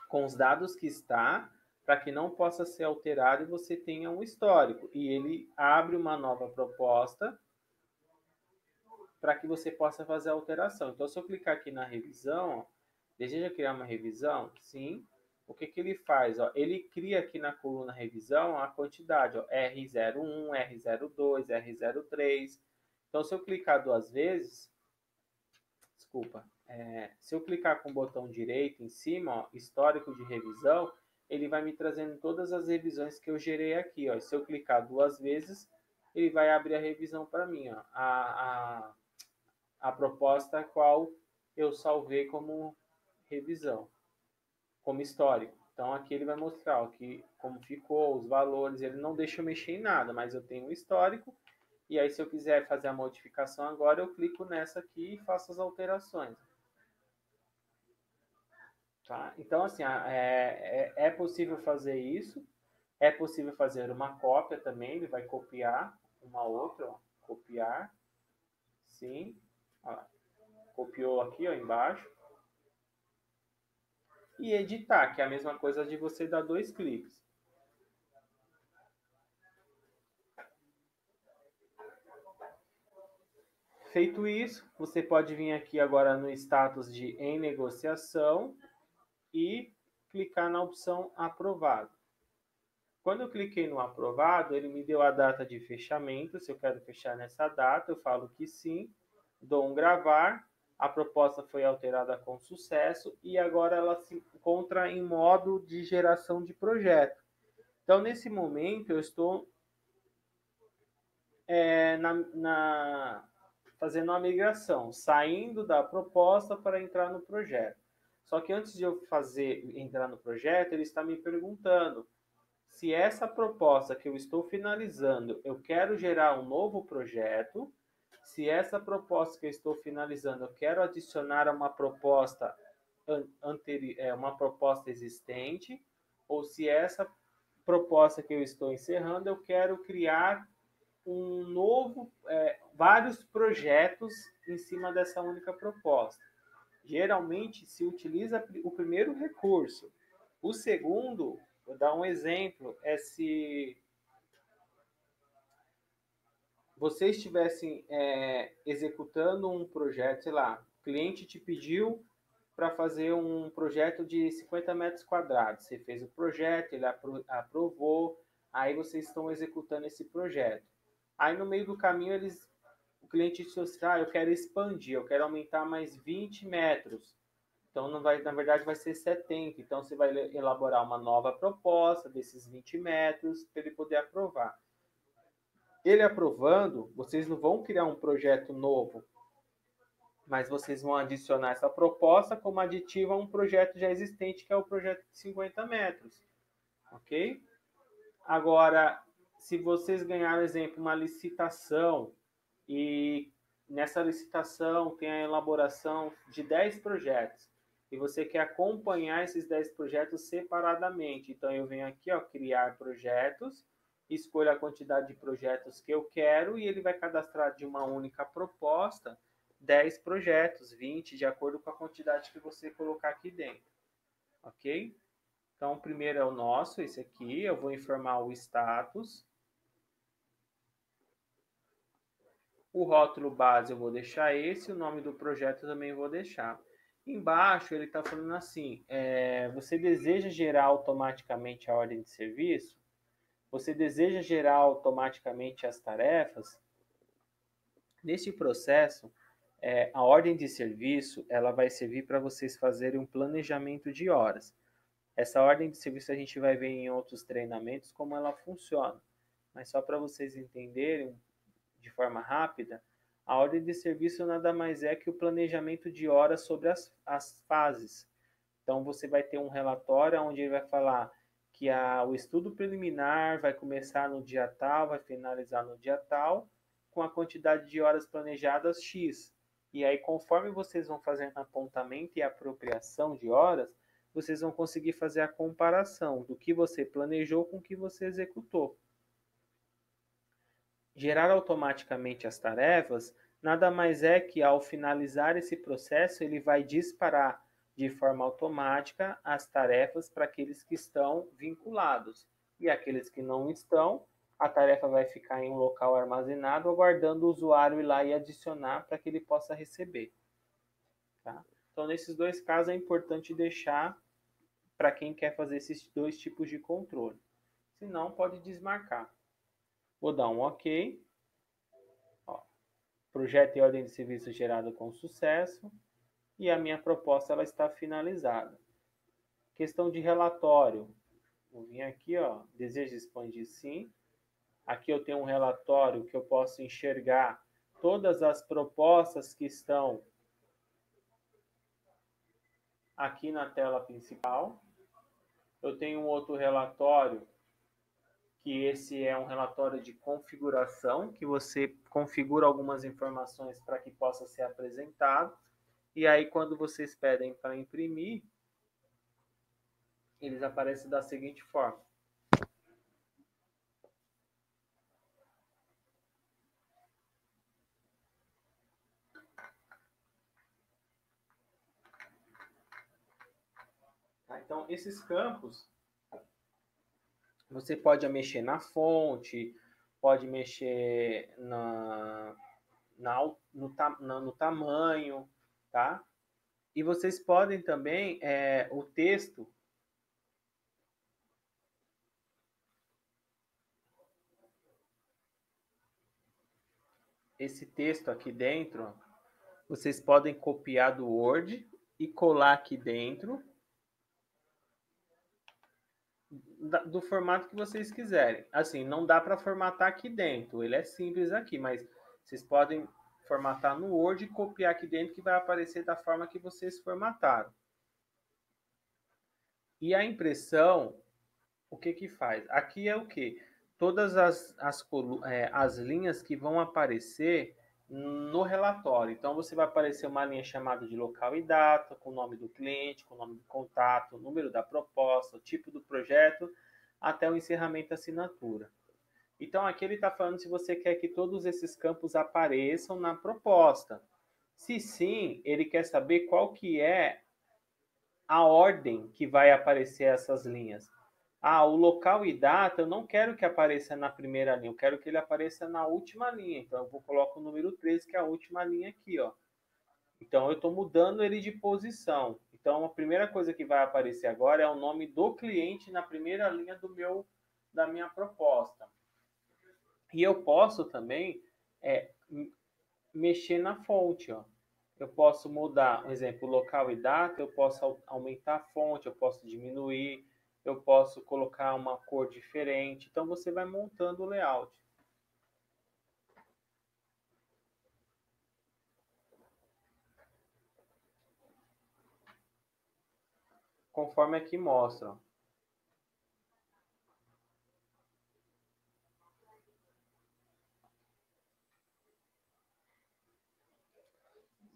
com os dados que está, para que não possa ser alterado e você tenha um histórico. E ele abre uma nova proposta para que você possa fazer a alteração. Então, se eu clicar aqui na revisão, ó, deseja criar uma revisão? Sim. O que ele faz? Ó, ele cria aqui na coluna revisão a quantidade, ó, R01, R02, R03. Então, se eu clicar duas vezes, desculpa, se eu clicar com o botão direito em cima, ó, histórico de revisão, ele vai me trazendo todas as revisões que eu gerei aqui. Ó. Se eu clicar duas vezes, ele vai abrir a revisão para mim. Ó. A proposta a qual eu salvei como revisão, como histórico. Então aqui ele vai mostrar ó, que, como ficou, os valores, ele não deixa eu mexer em nada, mas eu tenho um histórico, e aí se eu quiser fazer a modificação agora, eu clico nessa aqui e faço as alterações. Tá? Então assim, é possível fazer isso, é possível fazer uma cópia também, ele vai copiar uma outra, ó, copiar, sim, ó, copiou aqui ó, embaixo, e editar, que é a mesma coisa de você dar dois cliques. Feito isso, você pode vir aqui agora no status de em negociação e clicar na opção aprovado. Quando eu cliquei no aprovado, ele me deu a data de fechamento, se eu quero fechar nessa data, eu falo que sim, dou um gravar, a proposta foi alterada com sucesso e agora ela se encontra em modo de geração de projeto. Então, nesse momento, eu estou fazendo uma migração, saindo da proposta para entrar no projeto. Só que antes de eu entrar no projeto, ele está me perguntando se essa proposta que eu estou finalizando, eu quero gerar um novo projeto, se essa proposta que eu estou finalizando, eu quero adicionar uma proposta uma proposta existente, ou se essa proposta que eu estou encerrando, eu quero criar um novo, vários projetos em cima dessa única proposta. Geralmente se utiliza o primeiro recurso. O segundo, vou dar um exemplo, é se vocês estivessem executando um projeto, sei lá, o cliente te pediu para fazer um projeto de 50 metros quadrados. Você fez o projeto, ele aprovou, aí vocês estão executando esse projeto. Aí no meio do caminho o cliente disse assim, eu quero expandir, eu quero aumentar mais 20 metros. Então, na verdade, vai ser 70. Então, você vai elaborar uma nova proposta desses 20 metros para ele poder aprovar. Ele aprovando, vocês não vão criar um projeto novo, mas vocês vão adicionar essa proposta como aditiva a um projeto já existente, que é o projeto de 50 metros. Ok? Agora, se vocês ganharam, exemplo, uma licitação e nessa licitação tem a elaboração de 10 projetos e você quer acompanhar esses 10 projetos separadamente. Então, eu venho aqui, ó, criar projetos, escolho a quantidade de projetos que eu quero e ele vai cadastrar de uma única proposta 10 projetos, 20, de acordo com a quantidade que você colocar aqui dentro. Ok? Então, o primeiro é o nosso, esse aqui. Eu vou informar o status. O rótulo base eu vou deixar esse, o nome do projeto eu também vou deixar. Embaixo ele está falando assim, você deseja gerar automaticamente a ordem de serviço? Você deseja gerar automaticamente as tarefas? Neste processo, a ordem de serviço ela vai servir para vocês fazerem um planejamento de horas. Essa ordem de serviço a gente vai ver em outros treinamentos como ela funciona. Mas só para vocês entenderem de forma rápida, a ordem de serviço nada mais é que o planejamento de horas sobre as fases. Então você vai ter um relatório onde ele vai falar que o estudo preliminar vai começar no dia tal, vai finalizar no dia tal, com a quantidade de horas planejadas X. E aí, conforme vocês vão fazendo apontamento e apropriação de horas, vocês vão conseguir fazer a comparação do que você planejou com o que você executou. Gerar automaticamente as tarefas nada mais é que, ao finalizar esse processo, ele vai disparar de forma automática as tarefas para aqueles que estão vinculados. E aqueles que não estão, a tarefa vai ficar em um local armazenado, aguardando o usuário ir lá e adicionar para que ele possa receber. Tá? Então, nesses dois casos, é importante deixar para quem quer fazer esses dois tipos de controle. Se não, pode desmarcar. Vou dar um OK. Ó, projeto e ordem de serviço gerado com sucesso. E a minha proposta ela está finalizada. Questão de relatório. Vou vir aqui, ó, deseja expandir sim. Aqui eu tenho um relatório que eu posso enxergar todas as propostas que estão aqui na tela principal. Eu tenho um outro relatório, que esse é um relatório de configuração, que você configura algumas informações para que possa ser apresentado. E aí, quando vocês pedem para imprimir, eles aparecem da seguinte forma. Então, esses campos, você pode mexer na fonte, pode mexer no tamanho, tá? E vocês podem também, o texto, esse texto aqui dentro, vocês podem copiar do Word e colar aqui dentro, do formato que vocês quiserem. Assim, não dá para formatar aqui dentro, ele é simples aqui, mas vocês podem formatar no Word e copiar aqui dentro que vai aparecer da forma que vocês formataram. E a impressão, o que que faz? Aqui é o que? Todas as linhas que vão aparecer no relatório. Então, você vai aparecer uma linha chamada de local e data, com o nome do cliente, com o nome do contato, o número da proposta, o tipo do projeto, até o encerramento da assinatura. Então, aqui ele está falando se você quer que todos esses campos apareçam na proposta. Se sim, ele quer saber qual que é a ordem que vai aparecer essas linhas. Ah, o local e data, eu não quero que apareça na primeira linha, eu quero que ele apareça na última linha. Então, eu vou colocar o número 13, que é a última linha aqui, ó. Então, eu estou mudando ele de posição. Então, a primeira coisa que vai aparecer agora é o nome do cliente na primeira linha da minha proposta. E eu posso também mexer na fonte, ó. Eu posso mudar, por exemplo, local e data, eu posso aumentar a fonte, eu posso diminuir, eu posso colocar uma cor diferente. Então, você vai montando o layout. Conforme aqui mostra.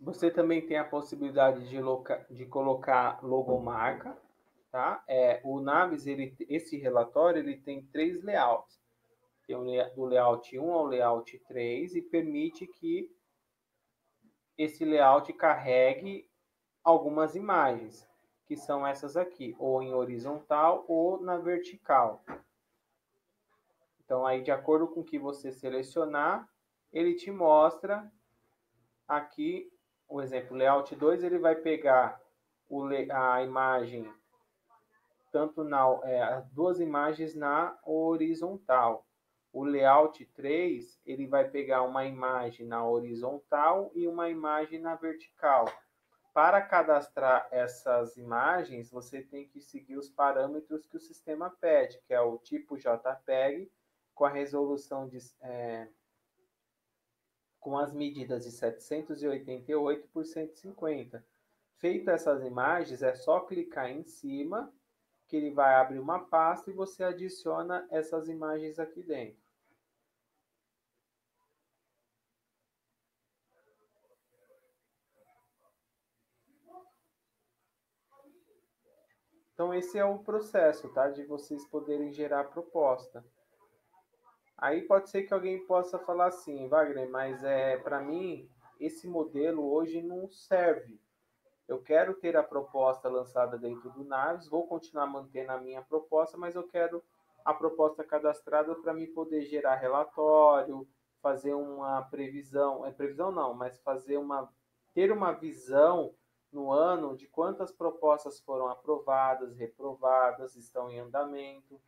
Você também tem a possibilidade de colocar logomarca, tá? O Navis, esse relatório, ele tem 3 layouts. Tem do layout 1 ao layout 3 e permite que esse layout carregue algumas imagens, que são essas aqui, ou em horizontal ou na vertical. Então, aí, de acordo com o que você selecionar, ele te mostra aqui, o exemplo, layout 2, ele vai pegar a imagem, tanto as duas imagens na horizontal. O layout 3, ele vai pegar uma imagem na horizontal e uma imagem na vertical. Para cadastrar essas imagens, você tem que seguir os parâmetros que o sistema pede, que é o tipo JPEG, com a resolução com as medidas de 788 por 150. Feito essas imagens, é só clicar em cima, que ele vai abrir uma pasta e você adiciona essas imagens aqui dentro. Então, esse é o processo, tá? De vocês poderem gerar proposta. Aí pode ser que alguém possa falar assim, Wagner, mas para mim, esse modelo hoje não serve. Eu quero ter a proposta lançada dentro do Naves, vou continuar mantendo a minha proposta, mas eu quero a proposta cadastrada para me poder gerar relatório, fazer uma previsão, previsão não, mas ter uma visão no ano de quantas propostas foram aprovadas, reprovadas, estão em andamento.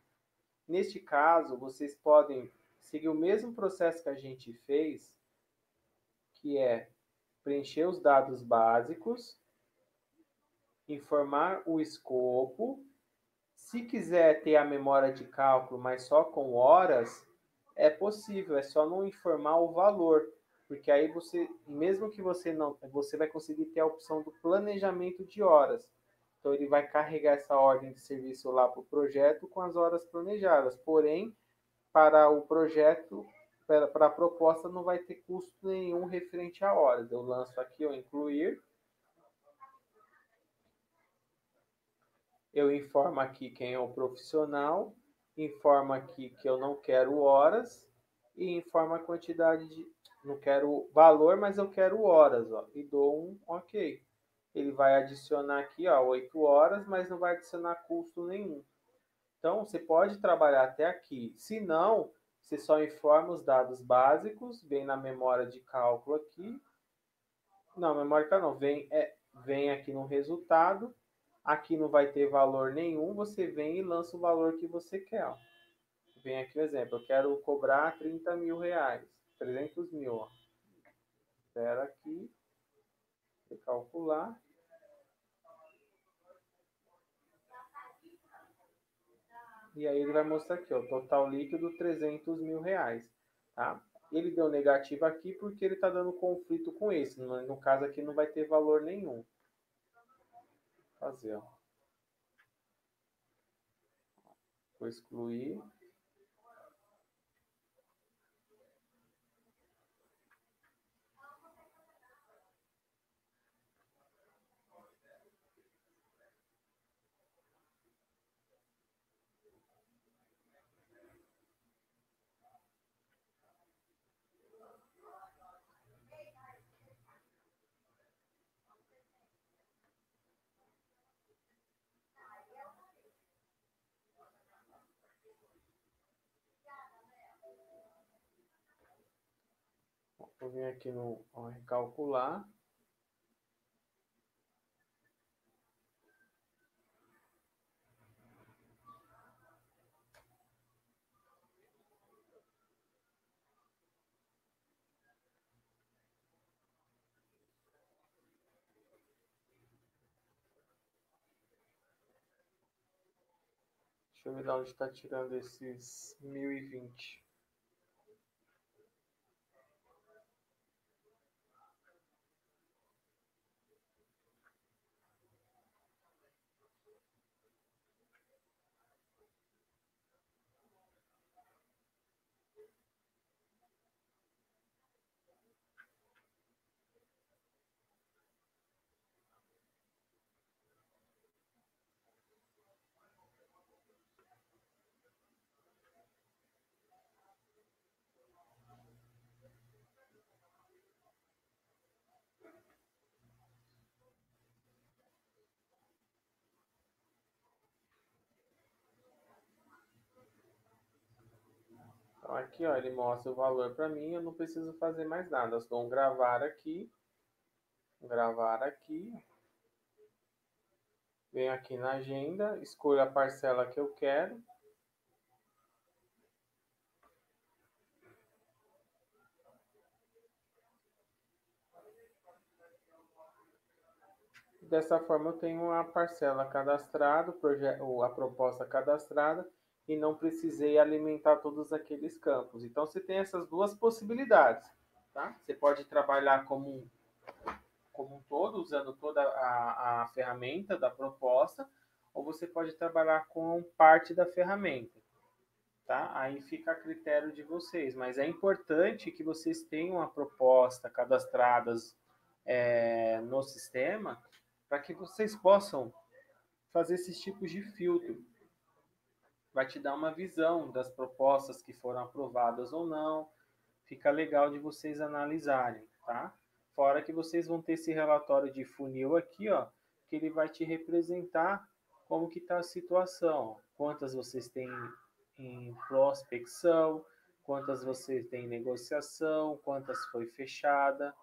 Neste caso, vocês podem seguir o mesmo processo que a gente fez, que é preencher os dados básicos, informar o escopo. Se quiser ter a memória de cálculo, mas só com horas, é possível, é só não informar o valor, porque aí você, mesmo que você não, você vai conseguir ter a opção do planejamento de horas. Então ele vai carregar essa ordem de serviço lá para o projeto com as horas planejadas. Porém, para o projeto, para a proposta, não vai ter custo nenhum referente a horas. Eu lanço aqui o incluir. Eu informo aqui quem é o profissional, informo aqui que eu não quero horas e informo a quantidade de. Não quero valor, mas eu quero horas, ó, e dou um OK. Ele vai adicionar aqui, ó, 8 horas, mas não vai adicionar custo nenhum. Então, você pode trabalhar até aqui. Se não, você só informa os dados básicos, vem na memória de cálculo aqui. Não, memória de cálculo não, vem aqui no resultado. Aqui não vai ter valor nenhum, você vem e lança o valor que você quer. Ó. Vem aqui o exemplo, eu quero cobrar 30 mil reais, 300 mil. Ó. Espera aqui, calcular. E aí ele vai mostrar aqui, ó, total líquido 300 mil reais. Tá? Ele deu negativo aqui porque ele está dando conflito com esse. No caso aqui não vai ter valor nenhum. Vou fazer, ó. Vou excluir. Vou vir aqui no recalcular. Deixa eu ver de onde está tirando esses 1020. Então aqui, ó, ele mostra o valor para mim, eu não preciso fazer mais nada. Eu dou um gravar aqui, venho aqui na agenda, escolho a parcela que eu quero. Dessa forma eu tenho a parcela cadastrada, a proposta cadastrada, e não precisei alimentar todos aqueles campos. Então você tem essas duas possibilidades. Tá? Você pode trabalhar como um todo, usando toda a ferramenta da proposta, ou você pode trabalhar com parte da ferramenta. Tá? Aí fica a critério de vocês, mas é importante que vocês tenham a proposta cadastradas no sistema para que vocês possam fazer esses tipos de filtro. Vai te dar uma visão das propostas que foram aprovadas ou não. Fica legal de vocês analisarem, tá? Fora que vocês vão ter esse relatório de funil aqui, ó, que ele vai te representar como que está a situação. Quantas vocês têm em prospecção, quantas vocês têm em negociação, quantas foi fechada.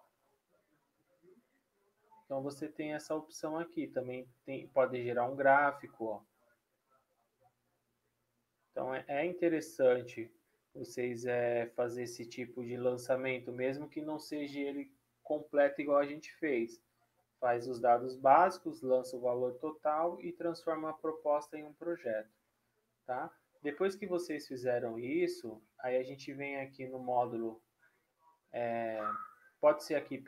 Então você tem essa opção aqui. Também pode gerar um gráfico, ó. Então é interessante vocês fazer esse tipo de lançamento, mesmo que não seja ele completo igual a gente fez. Faz os dados básicos, lança o valor total e transforma a proposta em um projeto, tá? Depois que vocês fizeram isso, aí a gente vem aqui no módulo, pode ser aqui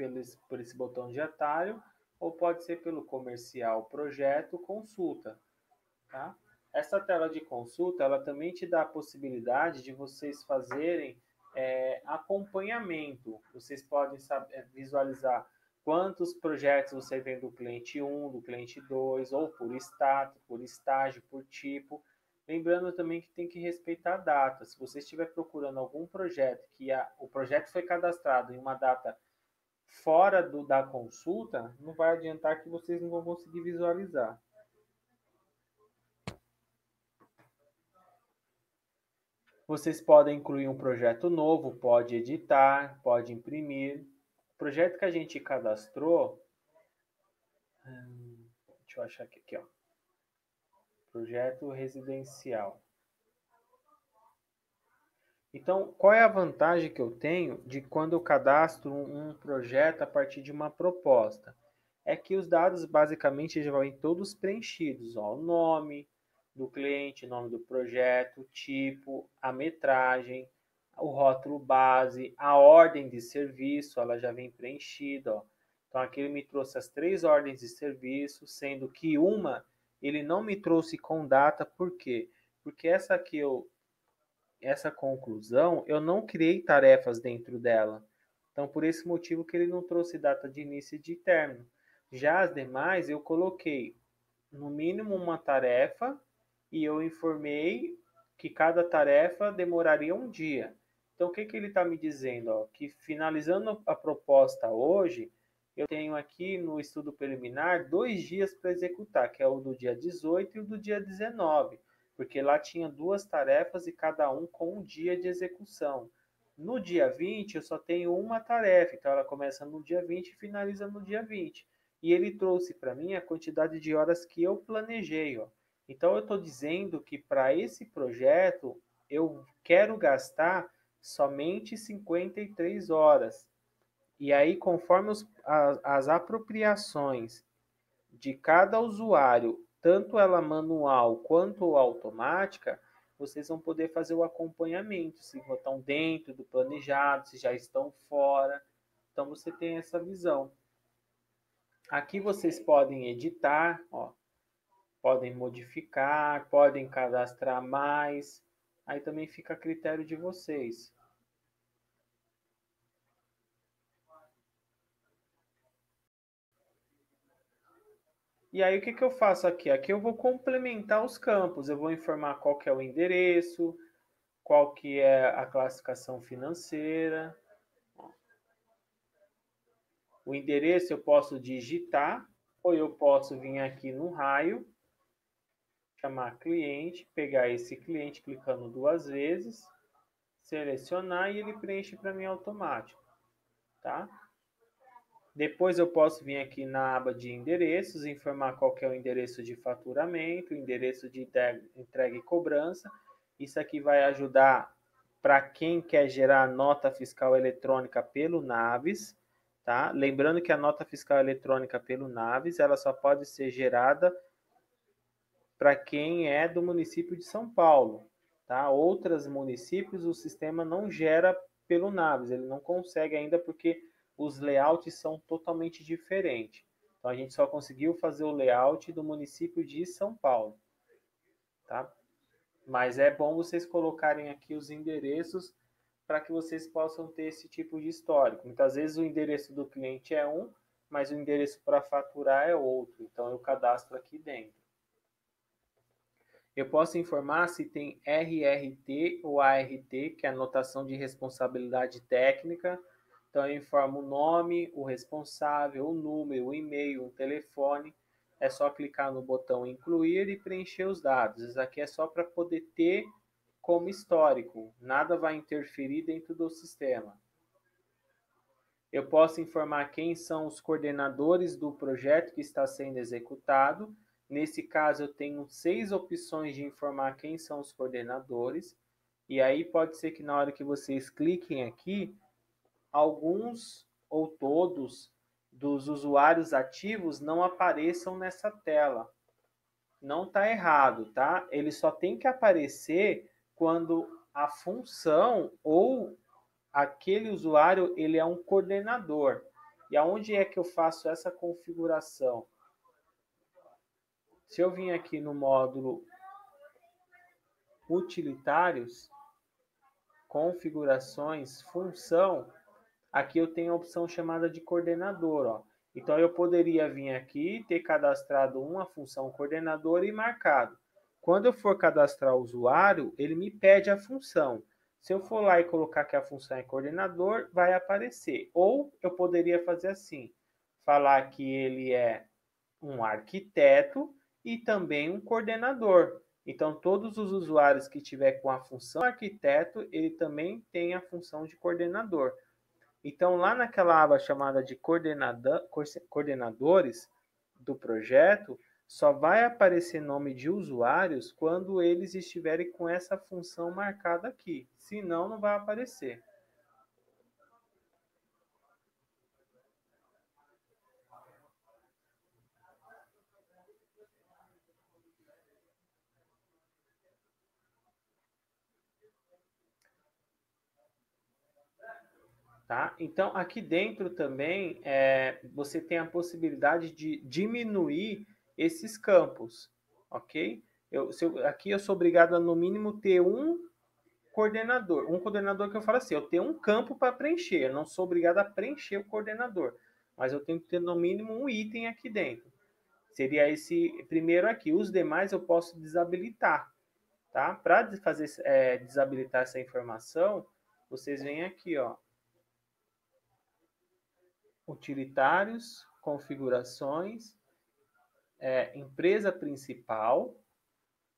por esse botão de atalho, ou pode ser pelo comercial projeto consulta, tá? Essa tela de consulta, ela também te dá a possibilidade de vocês fazerem acompanhamento. Vocês podem visualizar quantos projetos você tem do cliente 1, do cliente 2, ou por status, por estágio, por tipo. Lembrando também que tem que respeitar a data. Se você estiver procurando algum projeto que o projeto foi cadastrado em uma data fora da consulta, não vai adiantar que vocês não vão conseguir visualizar. Vocês podem incluir um projeto novo, pode editar, pode imprimir. O projeto que a gente cadastrou, deixa eu achar aqui, ó. Projeto residencial. Então, qual é a vantagem que eu tenho de quando eu cadastro um projeto a partir de uma proposta? É que os dados basicamente já vêm todos preenchidos, ó, o nome do cliente, o nome do projeto, o tipo, a metragem, o rótulo base, a ordem de serviço, ela já vem preenchida, ó. Então aqui ele me trouxe as 3 ordens de serviço, sendo que uma ele não me trouxe com data, por quê? Porque essa conclusão, eu não criei tarefas dentro dela. Então, por esse motivo que ele não trouxe data de início e de término. Já as demais, eu coloquei no mínimo uma tarefa e eu informei que cada tarefa demoraria um dia. Então, o que ele está me dizendo? Ó, que finalizando a proposta hoje, eu tenho aqui no estudo preliminar 2 dias para executar, que é o do dia 18 e o do dia 19, porque lá tinha 2 tarefas e cada um com um dia de execução. No dia 20, eu só tenho uma tarefa, então ela começa no dia 20 e finaliza no dia 20. E ele trouxe para mim a quantidade de horas que eu planejei. Ó. Então, eu estou dizendo que para esse projeto, eu quero gastar somente 53 horas. E aí, conforme as apropriações de cada usuário, tanto ela manual quanto automática, vocês vão poder fazer o acompanhamento, se estão dentro do planejado, se já estão fora. Então, você tem essa visão. Aqui vocês podem editar, ó, podem modificar, podem cadastrar mais. Aí também fica a critério de vocês. E aí o que eu faço aqui? Aqui eu vou complementar os campos. Eu vou informar qual que é o endereço, qual que é a classificação financeira. O endereço eu posso digitar, ou eu posso vir aqui no raio, chamar cliente, pegar esse cliente clicando 2 vezes, selecionar e ele preenche para mim automático, tá? Depois eu posso vir aqui na aba de endereços, informar qual que é o endereço de faturamento, o endereço de entrega e cobrança. Isso aqui vai ajudar para quem quer gerar nota fiscal eletrônica pelo Naves, tá? Lembrando que a nota fiscal eletrônica pelo Naves, ela só pode ser gerada para quem é do município de São Paulo, tá? Outros municípios o sistema não gera pelo Naves, ele não consegue ainda porque os layouts são totalmente diferentes. Então a gente só conseguiu fazer o layout do município de São Paulo, tá? Mas é bom vocês colocarem aqui os endereços para que vocês possam ter esse tipo de histórico. Muitas vezes o endereço do cliente é um, mas o endereço para faturar é outro. Então eu cadastro aqui dentro. Eu posso informar se tem RRT ou ART, que é a anotação de responsabilidade técnica. Então, eu informo o nome, o responsável, o número, o e-mail, o telefone. É só clicar no botão incluir e preencher os dados. Isso aqui é só para poder ter como histórico. Nada vai interferir dentro do sistema. Eu posso informar quem são os coordenadores do projeto que está sendo executado. Nesse caso, eu tenho 6 opções de informar quem são os coordenadores. E aí pode ser que na hora que vocês cliquem aqui, alguns ou todos dos usuários ativos não apareçam nessa tela. Não está errado, tá? Ele só tem que aparecer quando a função ou aquele usuário ele é um coordenador. E aonde é que eu faço essa configuração? Se eu vim aqui no módulo utilitários, configurações, função, aqui eu tenho a opção chamada de coordenador, ó. Então eu poderia vir aqui, ter cadastrado uma função coordenador e marcado. Quando eu for cadastrar o usuário, ele me pede a função. Se eu for lá e colocar que a função é coordenador, vai aparecer. Ou eu poderia fazer assim, falar que ele é um arquiteto e também um coordenador. Então, todos os usuários que tiver com a função arquiteto, ele também tem a função de coordenador. Então, lá naquela aba chamada de coordenadores do projeto, só vai aparecer nome de usuários quando eles estiverem com essa função marcada aqui. Senão, não vai aparecer. Tá? Então, aqui dentro também você tem a possibilidade de diminuir esses campos, ok? Aqui eu sou obrigado a, no mínimo, ter um coordenador que eu falo assim, eu tenho um campo para preencher, eu não sou obrigado a preencher o coordenador, mas eu tenho que ter no mínimo um item aqui dentro. Seria esse primeiro aqui. Os demais eu posso desabilitar, tá? Para fazer desabilitar essa informação, vocês vêm aqui, ó, utilitários, configurações, empresa principal,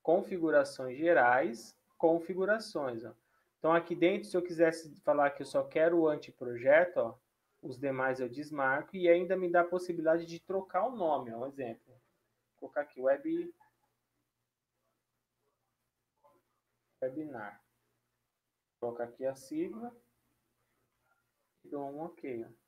configurações gerais, configurações. Ó. Então, aqui dentro, se eu quisesse falar que eu só quero o anteprojeto, ó, os demais eu desmarco e ainda me dá a possibilidade de trocar o nome. Ó, um exemplo. Vou colocar aqui, webinar. Vou colocar aqui a sigla e dou um OK. Ó.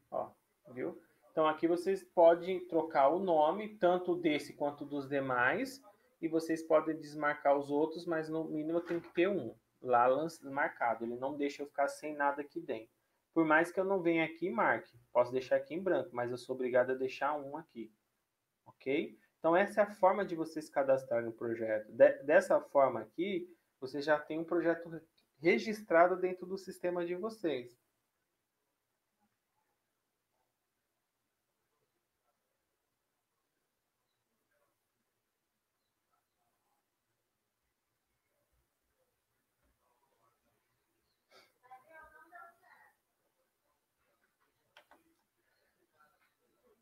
Ó, viu? Então aqui vocês podem trocar o nome, tanto desse quanto dos demais, e vocês podem desmarcar os outros, mas no mínimo tem que ter um lá marcado. Ele não deixa eu ficar sem nada aqui dentro. Por mais que eu não venha aqui e marque, posso deixar aqui em branco, mas eu sou obrigado a deixar um aqui, ok? Então essa é a forma de vocês cadastrarem o projeto. Dessa forma aqui, você já tem um projeto registrado dentro do sistema de vocês.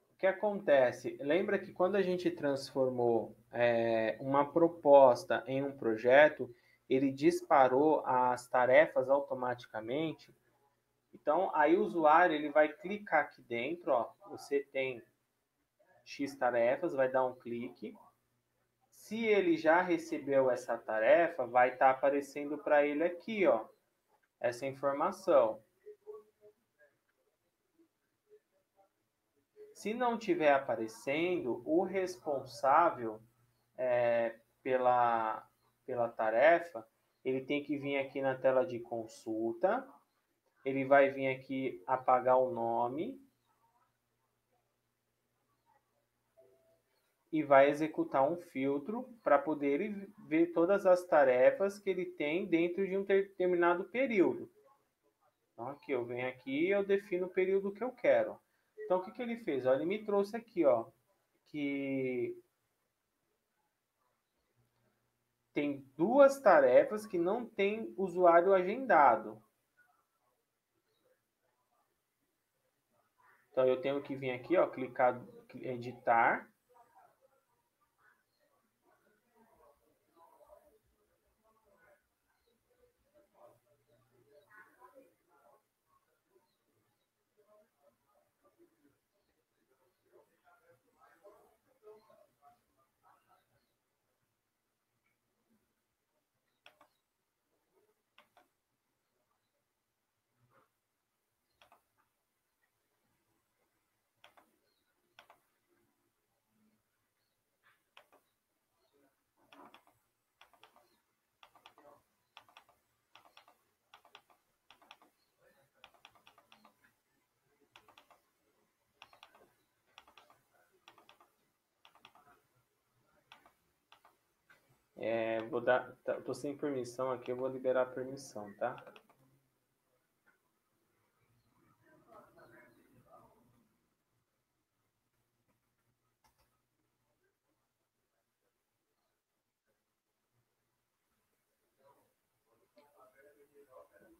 O que acontece? Lembra que quando a gente transformou uma proposta em um projeto, ele disparou as tarefas automaticamente. Então, aí o usuário ele vai clicar aqui dentro, ó, você tem X tarefas, vai dar um clique. Se ele já recebeu essa tarefa, vai estar aparecendo para ele aqui, ó, essa informação. Se não estiver aparecendo, o responsável pela tarefa, ele tem que vir aqui na tela de consulta, ele vai vir aqui apagar o nome, e vai executar um filtro para poder ver todas as tarefas que ele tem dentro de um determinado período. Então, aqui eu venho aqui e eu defino o período que eu quero. Então, o que ele fez? Ó, ele me trouxe aqui, ó, que tem duas tarefas que não tem usuário agendado. Então, eu tenho que vir aqui, ó, clicar, editar. Vou dar, tô sem permissão aqui, eu vou liberar a permissão, tá?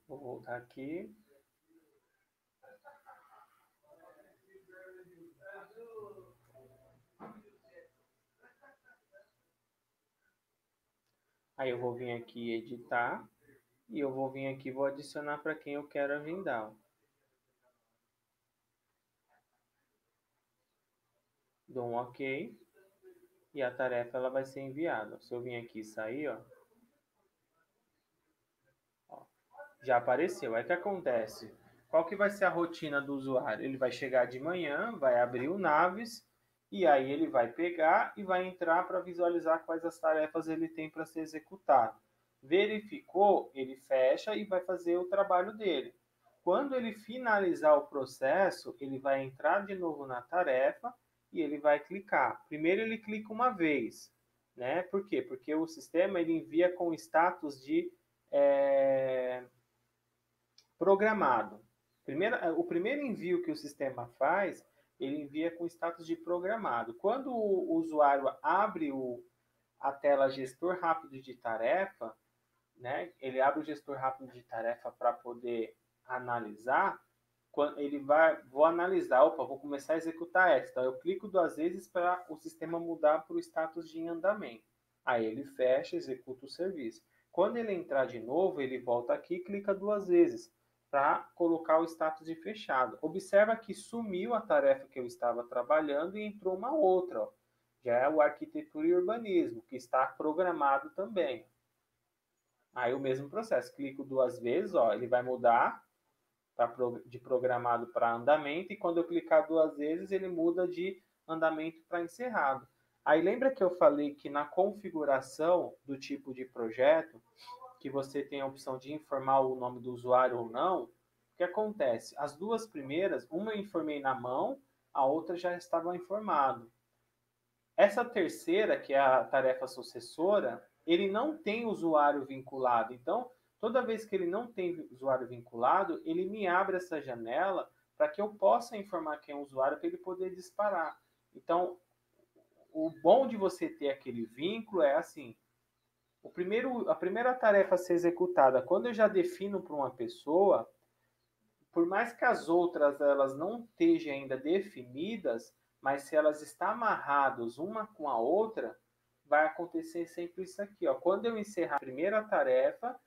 Vou voltar aqui. Aí eu vou vir aqui editar e eu vou vir aqui e vou adicionar para quem eu quero agendar. Dou um OK e a tarefa ela vai ser enviada. Se eu vir aqui e sair, ó, já apareceu. Aí o que acontece? Qual que vai ser a rotina do usuário? Ele vai chegar de manhã, vai abrir o Naves e aí ele vai pegar e vai entrar para visualizar quais as tarefas ele tem para ser executado. Verificou, ele fecha e vai fazer o trabalho dele. Quando ele finalizar o processo, ele vai entrar de novo na tarefa e ele vai clicar. Primeiro ele clica uma vez, né? Por quê? Porque o sistema ele envia com status de programado. O primeiro envio que o sistema faz, ele envia com status de programado. Quando o usuário abre a tela gestor rápido de tarefa, né, ele abre o gestor rápido de tarefa para poder analisar, quando ele vou analisar, vou começar a executar essa. Então, eu clico duas vezes para o sistema mudar para o status de andamento. Aí ele fecha, executa o serviço. Quando ele entrar de novo, ele volta aqui e clica duas vezes para colocar o status de fechado. Observa que sumiu a tarefa que eu estava trabalhando e entrou uma outra. Ó. Já é o arquitetura e urbanismo, que está programado também. Aí o mesmo processo, clico duas vezes, ó, ele vai mudar de programado para andamento e quando eu clicar duas vezes ele muda de andamento para encerrado. Aí lembra que eu falei que na configuração do tipo de projeto, que você tem a opção de informar o nome do usuário ou não, o que acontece? As duas primeiras, uma eu informei na mão, a outra já estava informado. Essa terceira, que é a tarefa sucessora, ele não tem usuário vinculado. Então, toda vez que ele não tem usuário vinculado, ele me abre essa janela para que eu possa informar quem é o usuário para ele poder disparar. Então, o bom de você ter aquele vínculo é assim, a primeira tarefa a ser executada, quando eu já defino para uma pessoa, por mais que as outras elas não estejam ainda definidas, mas se elas estão amarradas uma com a outra, vai acontecer sempre isso aqui. Ó. Quando eu encerrar a primeira tarefa,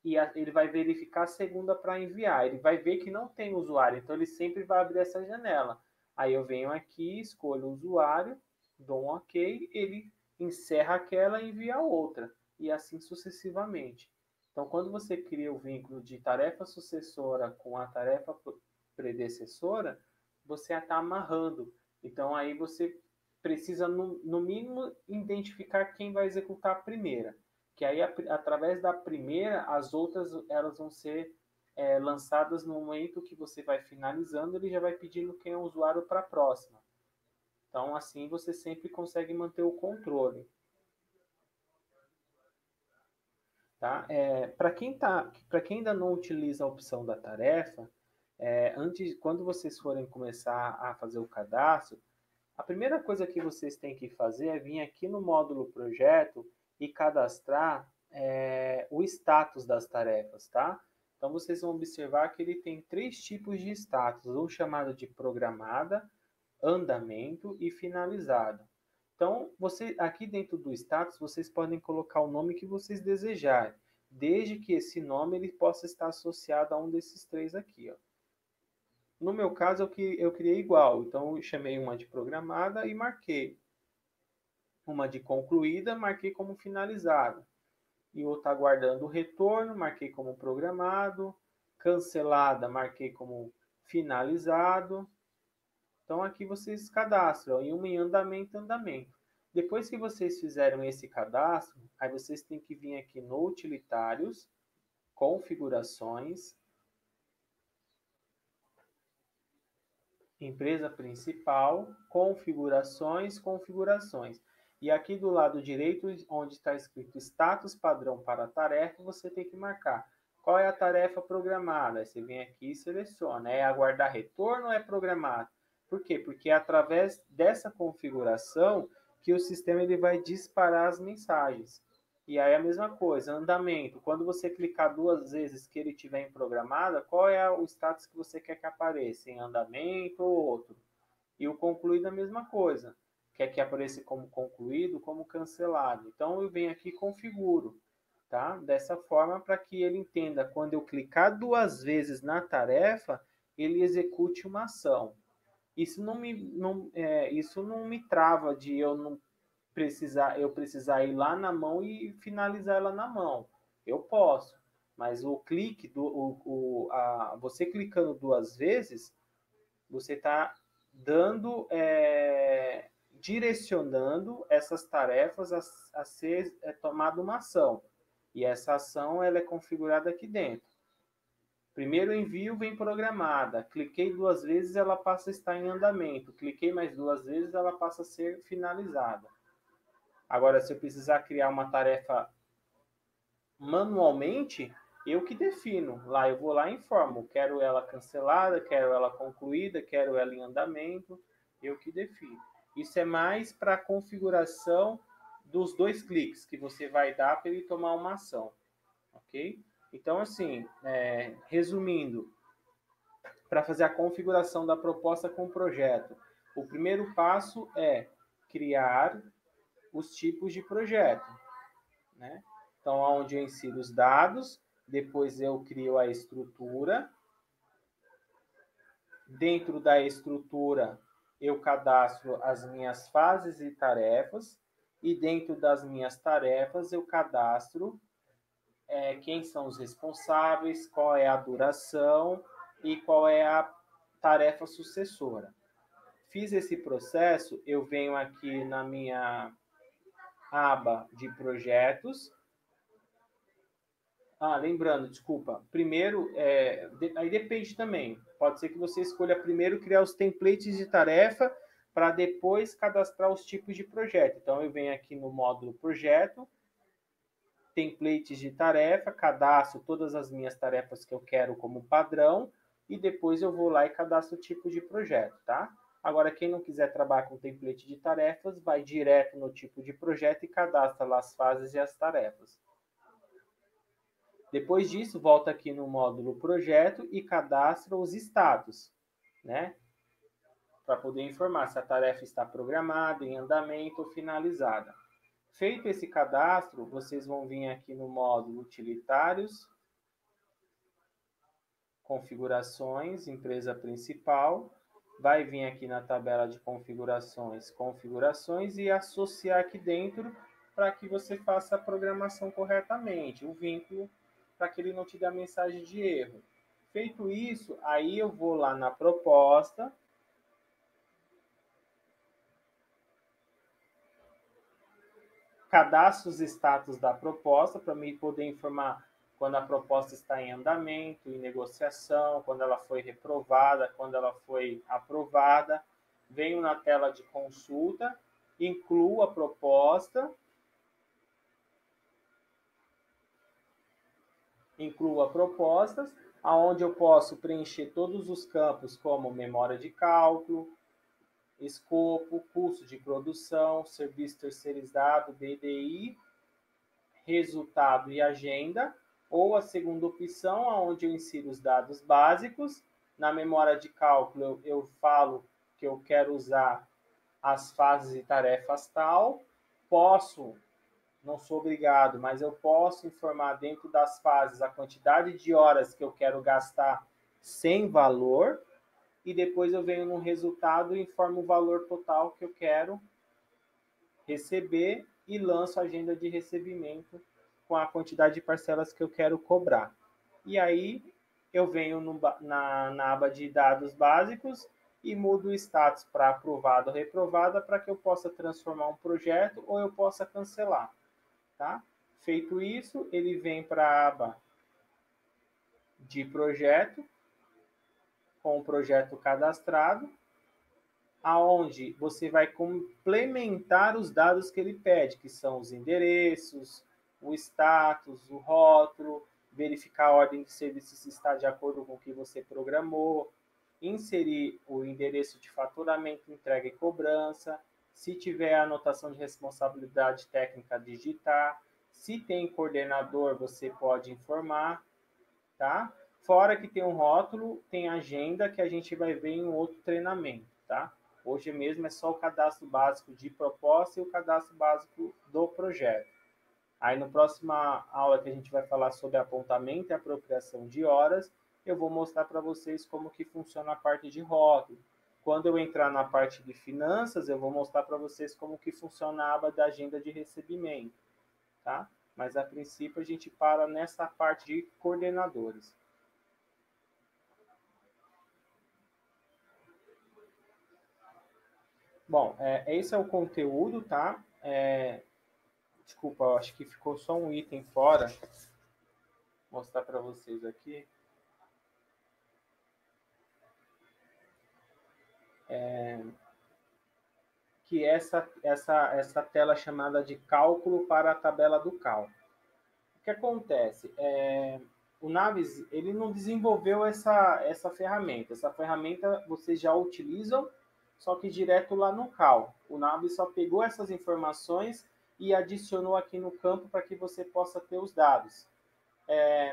ele vai verificar a segunda para enviar. Ele vai ver que não tem usuário, então ele sempre vai abrir essa janela. Aí eu venho aqui, escolho o usuário, dou um OK, ele encerra aquela e envia a outra. E assim sucessivamente. Então, quando você cria o vínculo de tarefa sucessora com a tarefa predecessora, você está amarrando. Então, aí você precisa, no mínimo, identificar quem vai executar a primeira. Que aí, através da primeira, as outras elas vão ser lançadas no momento que você vai finalizando, ele já vai pedindo quem é o usuário para a próxima. Então, assim, você sempre consegue manter o controle. Tá? Para quem ainda não utiliza a opção da tarefa, quando vocês forem começar a fazer o cadastro, a primeira coisa que vocês têm que fazer é vir aqui no módulo projeto e cadastrar o status das tarefas, tá? Então vocês vão observar que ele tem 3 tipos de status, um chamado de programada, andamento e finalizado. Então, aqui dentro do status, vocês podem colocar o nome que vocês desejarem, desde que esse nome ele possa estar associado a um desses 3 aqui, ó. No meu caso, eu criei igual, então eu chamei uma de programada e marquei. Uma de concluída, marquei como finalizada. E eu estou aguardando o retorno, marquei como programado. Cancelada, marquei como finalizado. Então aqui vocês cadastram, e uma em andamento, andamento. Depois que vocês fizeram esse cadastro, aí vocês têm que vir aqui no utilitários, configurações, empresa principal, configurações, configurações. E aqui do lado direito, onde está escrito status padrão para a tarefa, você tem que marcar qual é a tarefa programada. Aí você vem aqui e seleciona, é aguardar retorno ou é programado? Por quê? Porque é através dessa configuração que o sistema ele vai disparar as mensagens. E aí a mesma coisa, andamento. Quando você clicar 2 vezes que ele estiver em programada, qual é o status que você quer que apareça? Em andamento ou outro? E o concluído a mesma coisa. Quer que apareça como concluído, como cancelado. Então eu venho aqui e configuro, tá? Dessa forma para que ele entenda quando eu clicar 2 vezes na tarefa, ele execute uma ação. Isso não me trava de eu precisar ir lá na mão e finalizar ela na mão. Eu posso, mas o clique, você clicando 2 vezes, você está direcionando essas tarefas a ser tomada uma ação. E essa ação ela é configurada aqui dentro. Primeiro envio vem programada. Cliquei 2 vezes, ela passa a estar em andamento. Cliquei mais 2 vezes, ela passa a ser finalizada. Agora, se eu precisar criar uma tarefa manualmente, eu que defino. Lá eu vou lá e informo. Quero ela cancelada, quero ela concluída, quero ela em andamento. Eu que defino. Isso é mais para a configuração dos 2 cliques que você vai dar para ele tomar uma ação. Ok? Então, assim, resumindo, para fazer a configuração da proposta com o projeto, o primeiro passo é criar os tipos de projeto, né? Então, onde eu insiro os dados, depois eu crio a estrutura. Dentro da estrutura, eu cadastro as minhas fases e tarefas. E dentro das minhas tarefas, eu cadastro quem são os responsáveis, qual é a duração e qual é a tarefa sucessora. Fiz esse processo, eu venho aqui na minha aba de projetos. Lembrando, desculpa. Primeiro, aí depende também. Pode ser que você escolha primeiro criar os templates de tarefa para depois cadastrar os tipos de projeto. Então, eu venho aqui no módulo projeto, templates de tarefa, cadastro todas as minhas tarefas que eu quero como padrão e depois eu vou lá e cadastro o tipo de projeto, tá? Agora, quem não quiser trabalhar com template de tarefas, vai direto no tipo de projeto e cadastra lá as fases e as tarefas. Depois disso, volta aqui no módulo projeto e cadastra os status, né? Para poder informar se a tarefa está programada, em andamento ou finalizada. Feito esse cadastro, vocês vão vir aqui no módulo utilitários, configurações, empresa principal, vai vir aqui na tabela de configurações, configurações e associar aqui dentro para que você faça a programação corretamente, o vínculo para que ele não te dê a mensagem de erro. Feito isso, aí eu vou lá na proposta, cadastro os status da proposta para me poder informar quando a proposta está em andamento, em negociação, quando ela foi reprovada, quando ela foi aprovada. venho na tela de consulta, incluo a proposta, aonde eu posso preencher todos os campos como memória de cálculo, escopo, custo de produção, serviço terceirizado, BDI, resultado e agenda, ou a segunda opção, onde eu insiro os dados básicos. Na memória de cálculo, eu falo que eu quero usar as fases e tarefas tal. Posso, não sou obrigado, mas eu posso informar dentro das fases a quantidade de horas que eu quero gastar sem valor, e depois eu venho no resultado e informo o valor total que eu quero receber e lanço a agenda de recebimento com a quantidade de parcelas que eu quero cobrar. E aí eu venho na aba de dados básicos e mudo o status para aprovado ou reprovada para que eu possa transformar um projeto ou eu possa cancelar. Tá? Feito isso, ele vem para a aba de projeto, com o projeto cadastrado, aonde você vai complementar os dados que ele pede, que são os endereços, o status, o rótulo, verificar a ordem de serviço se está de acordo com o que você programou, inserir o endereço de faturamento, entrega e cobrança, se tiver a anotação de responsabilidade técnica, digitar, se tem coordenador, você pode informar, tá? Fora que tem um rótulo, tem agenda que a gente vai ver em outro treinamento, tá? Hoje mesmo é só o cadastro básico de proposta e o cadastro básico do projeto. Aí, na próxima aula que a gente vai falar sobre apontamento e apropriação de horas, eu vou mostrar para vocês como que funciona a parte de rótulo. Quando eu entrar na parte de finanças, eu vou mostrar para vocês como que funciona a aba da agenda de recebimento, tá? Mas, a princípio, a gente para nessa parte de coordenadores. Bom, esse é o conteúdo, tá? Desculpa, acho que ficou só um item fora. Vou mostrar para vocês aqui. Que essa tela chamada de cálculo para a tabela do cálculo. O que acontece? O Naves ele não desenvolveu essa ferramenta. Essa ferramenta vocês já utilizam, só que direto lá no Cal. O Naves só pegou essas informações e adicionou aqui no campo para que você possa ter os dados.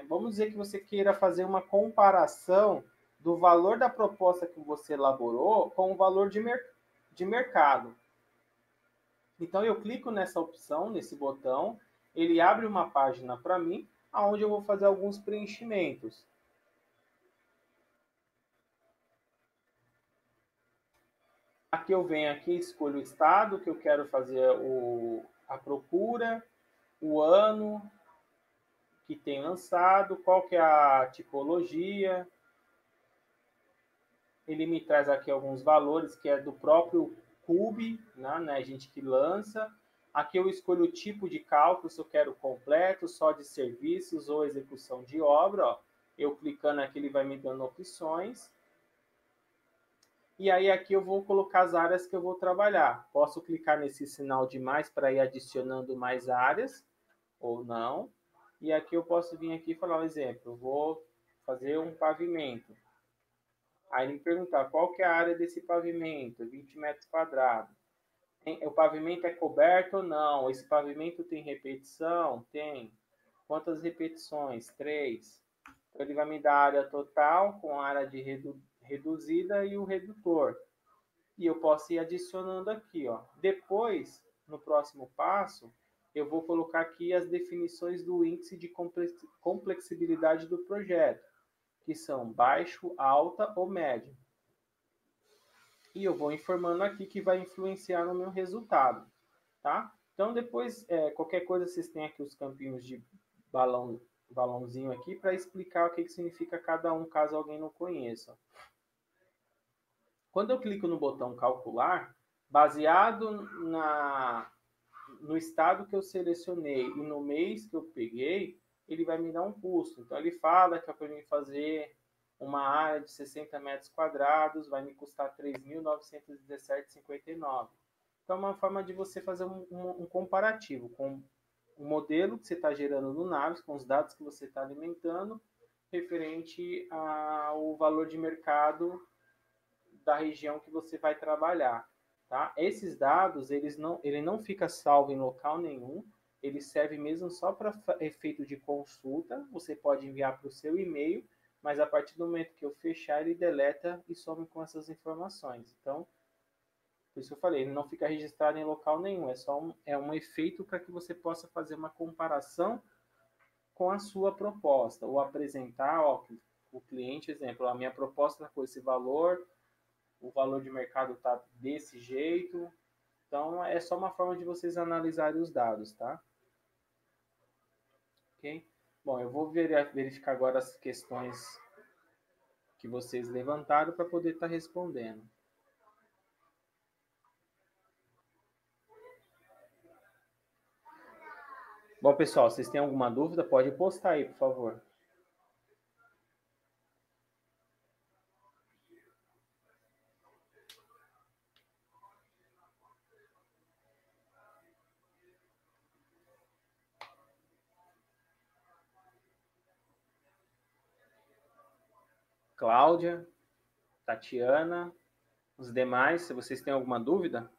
Vamos dizer que você queira fazer uma comparação do valor da proposta que você elaborou com o valor de mercado. Então, eu clico nessa opção, nesse botão, ele abre uma página para mim, onde eu vou fazer alguns preenchimentos. Aqui eu venho aqui, escolho o estado que eu quero fazer a procura, o ano que tem lançado, qual que é a tipologia. Ele me traz aqui alguns valores que é do próprio CUB, né, a gente que lança. Aqui eu escolho o tipo de cálculo, se eu quero completo, só de serviços ou execução de obra. Ó. Eu clicando aqui, ele vai me dando opções. E aí aqui eu vou colocar as áreas que eu vou trabalhar. Posso clicar nesse sinal de mais para ir adicionando mais áreas, ou não. E aqui eu posso vir aqui e falar um exemplo. Eu vou fazer um pavimento. Aí ele me perguntar qual que é a área desse pavimento, 20 metros quadrados. O pavimento é coberto ou não? Esse pavimento tem repetição? Tem. Quantas repetições? 3. Então, ele vai me dar a área total com a área de reduzida e o redutor. E eu posso ir adicionando aqui. Ó. Depois, no próximo passo, eu vou colocar aqui as definições do índice de complexibilidade do projeto, que são baixo, alta ou médio. E eu vou informando aqui que vai influenciar no meu resultado, tá? Então, depois, qualquer coisa, vocês têm aqui os campinhos de balãozinho aqui para explicar o que significa cada um, caso alguém não conheça. Quando eu clico no botão calcular, baseado no estado que eu selecionei e no mês que eu peguei, ele vai me dar um custo. Então, ele fala que é para mim fazer uma área de 60 metros quadrados vai me custar R$ 3.917,59. Então, é uma forma de você fazer um comparativo com o modelo que você está gerando no Naves, com os dados que você está alimentando, referente ao valor de mercado da região que você vai trabalhar. Tá? Esses dados, ele não fica salvo em local nenhum, ele serve mesmo só para efeito de consulta, você pode enviar para o seu e-mail, mas a partir do momento que eu fechar, ele deleta e some com essas informações. Então, por isso que eu falei, ele não fica registrado em local nenhum, é um efeito para que você possa fazer uma comparação com a sua proposta, ou apresentar, ó, o cliente, exemplo, a minha proposta com esse valor, o valor de mercado está desse jeito. Então, é só uma forma de vocês analisarem os dados, tá? Ok? Bom, eu vou verificar agora as questões que vocês levantaram para poder estar respondendo. Bom, pessoal, vocês têm alguma dúvida? Pode postar aí, por favor. Cláudia, Tatiana, os demais, se vocês têm alguma dúvida?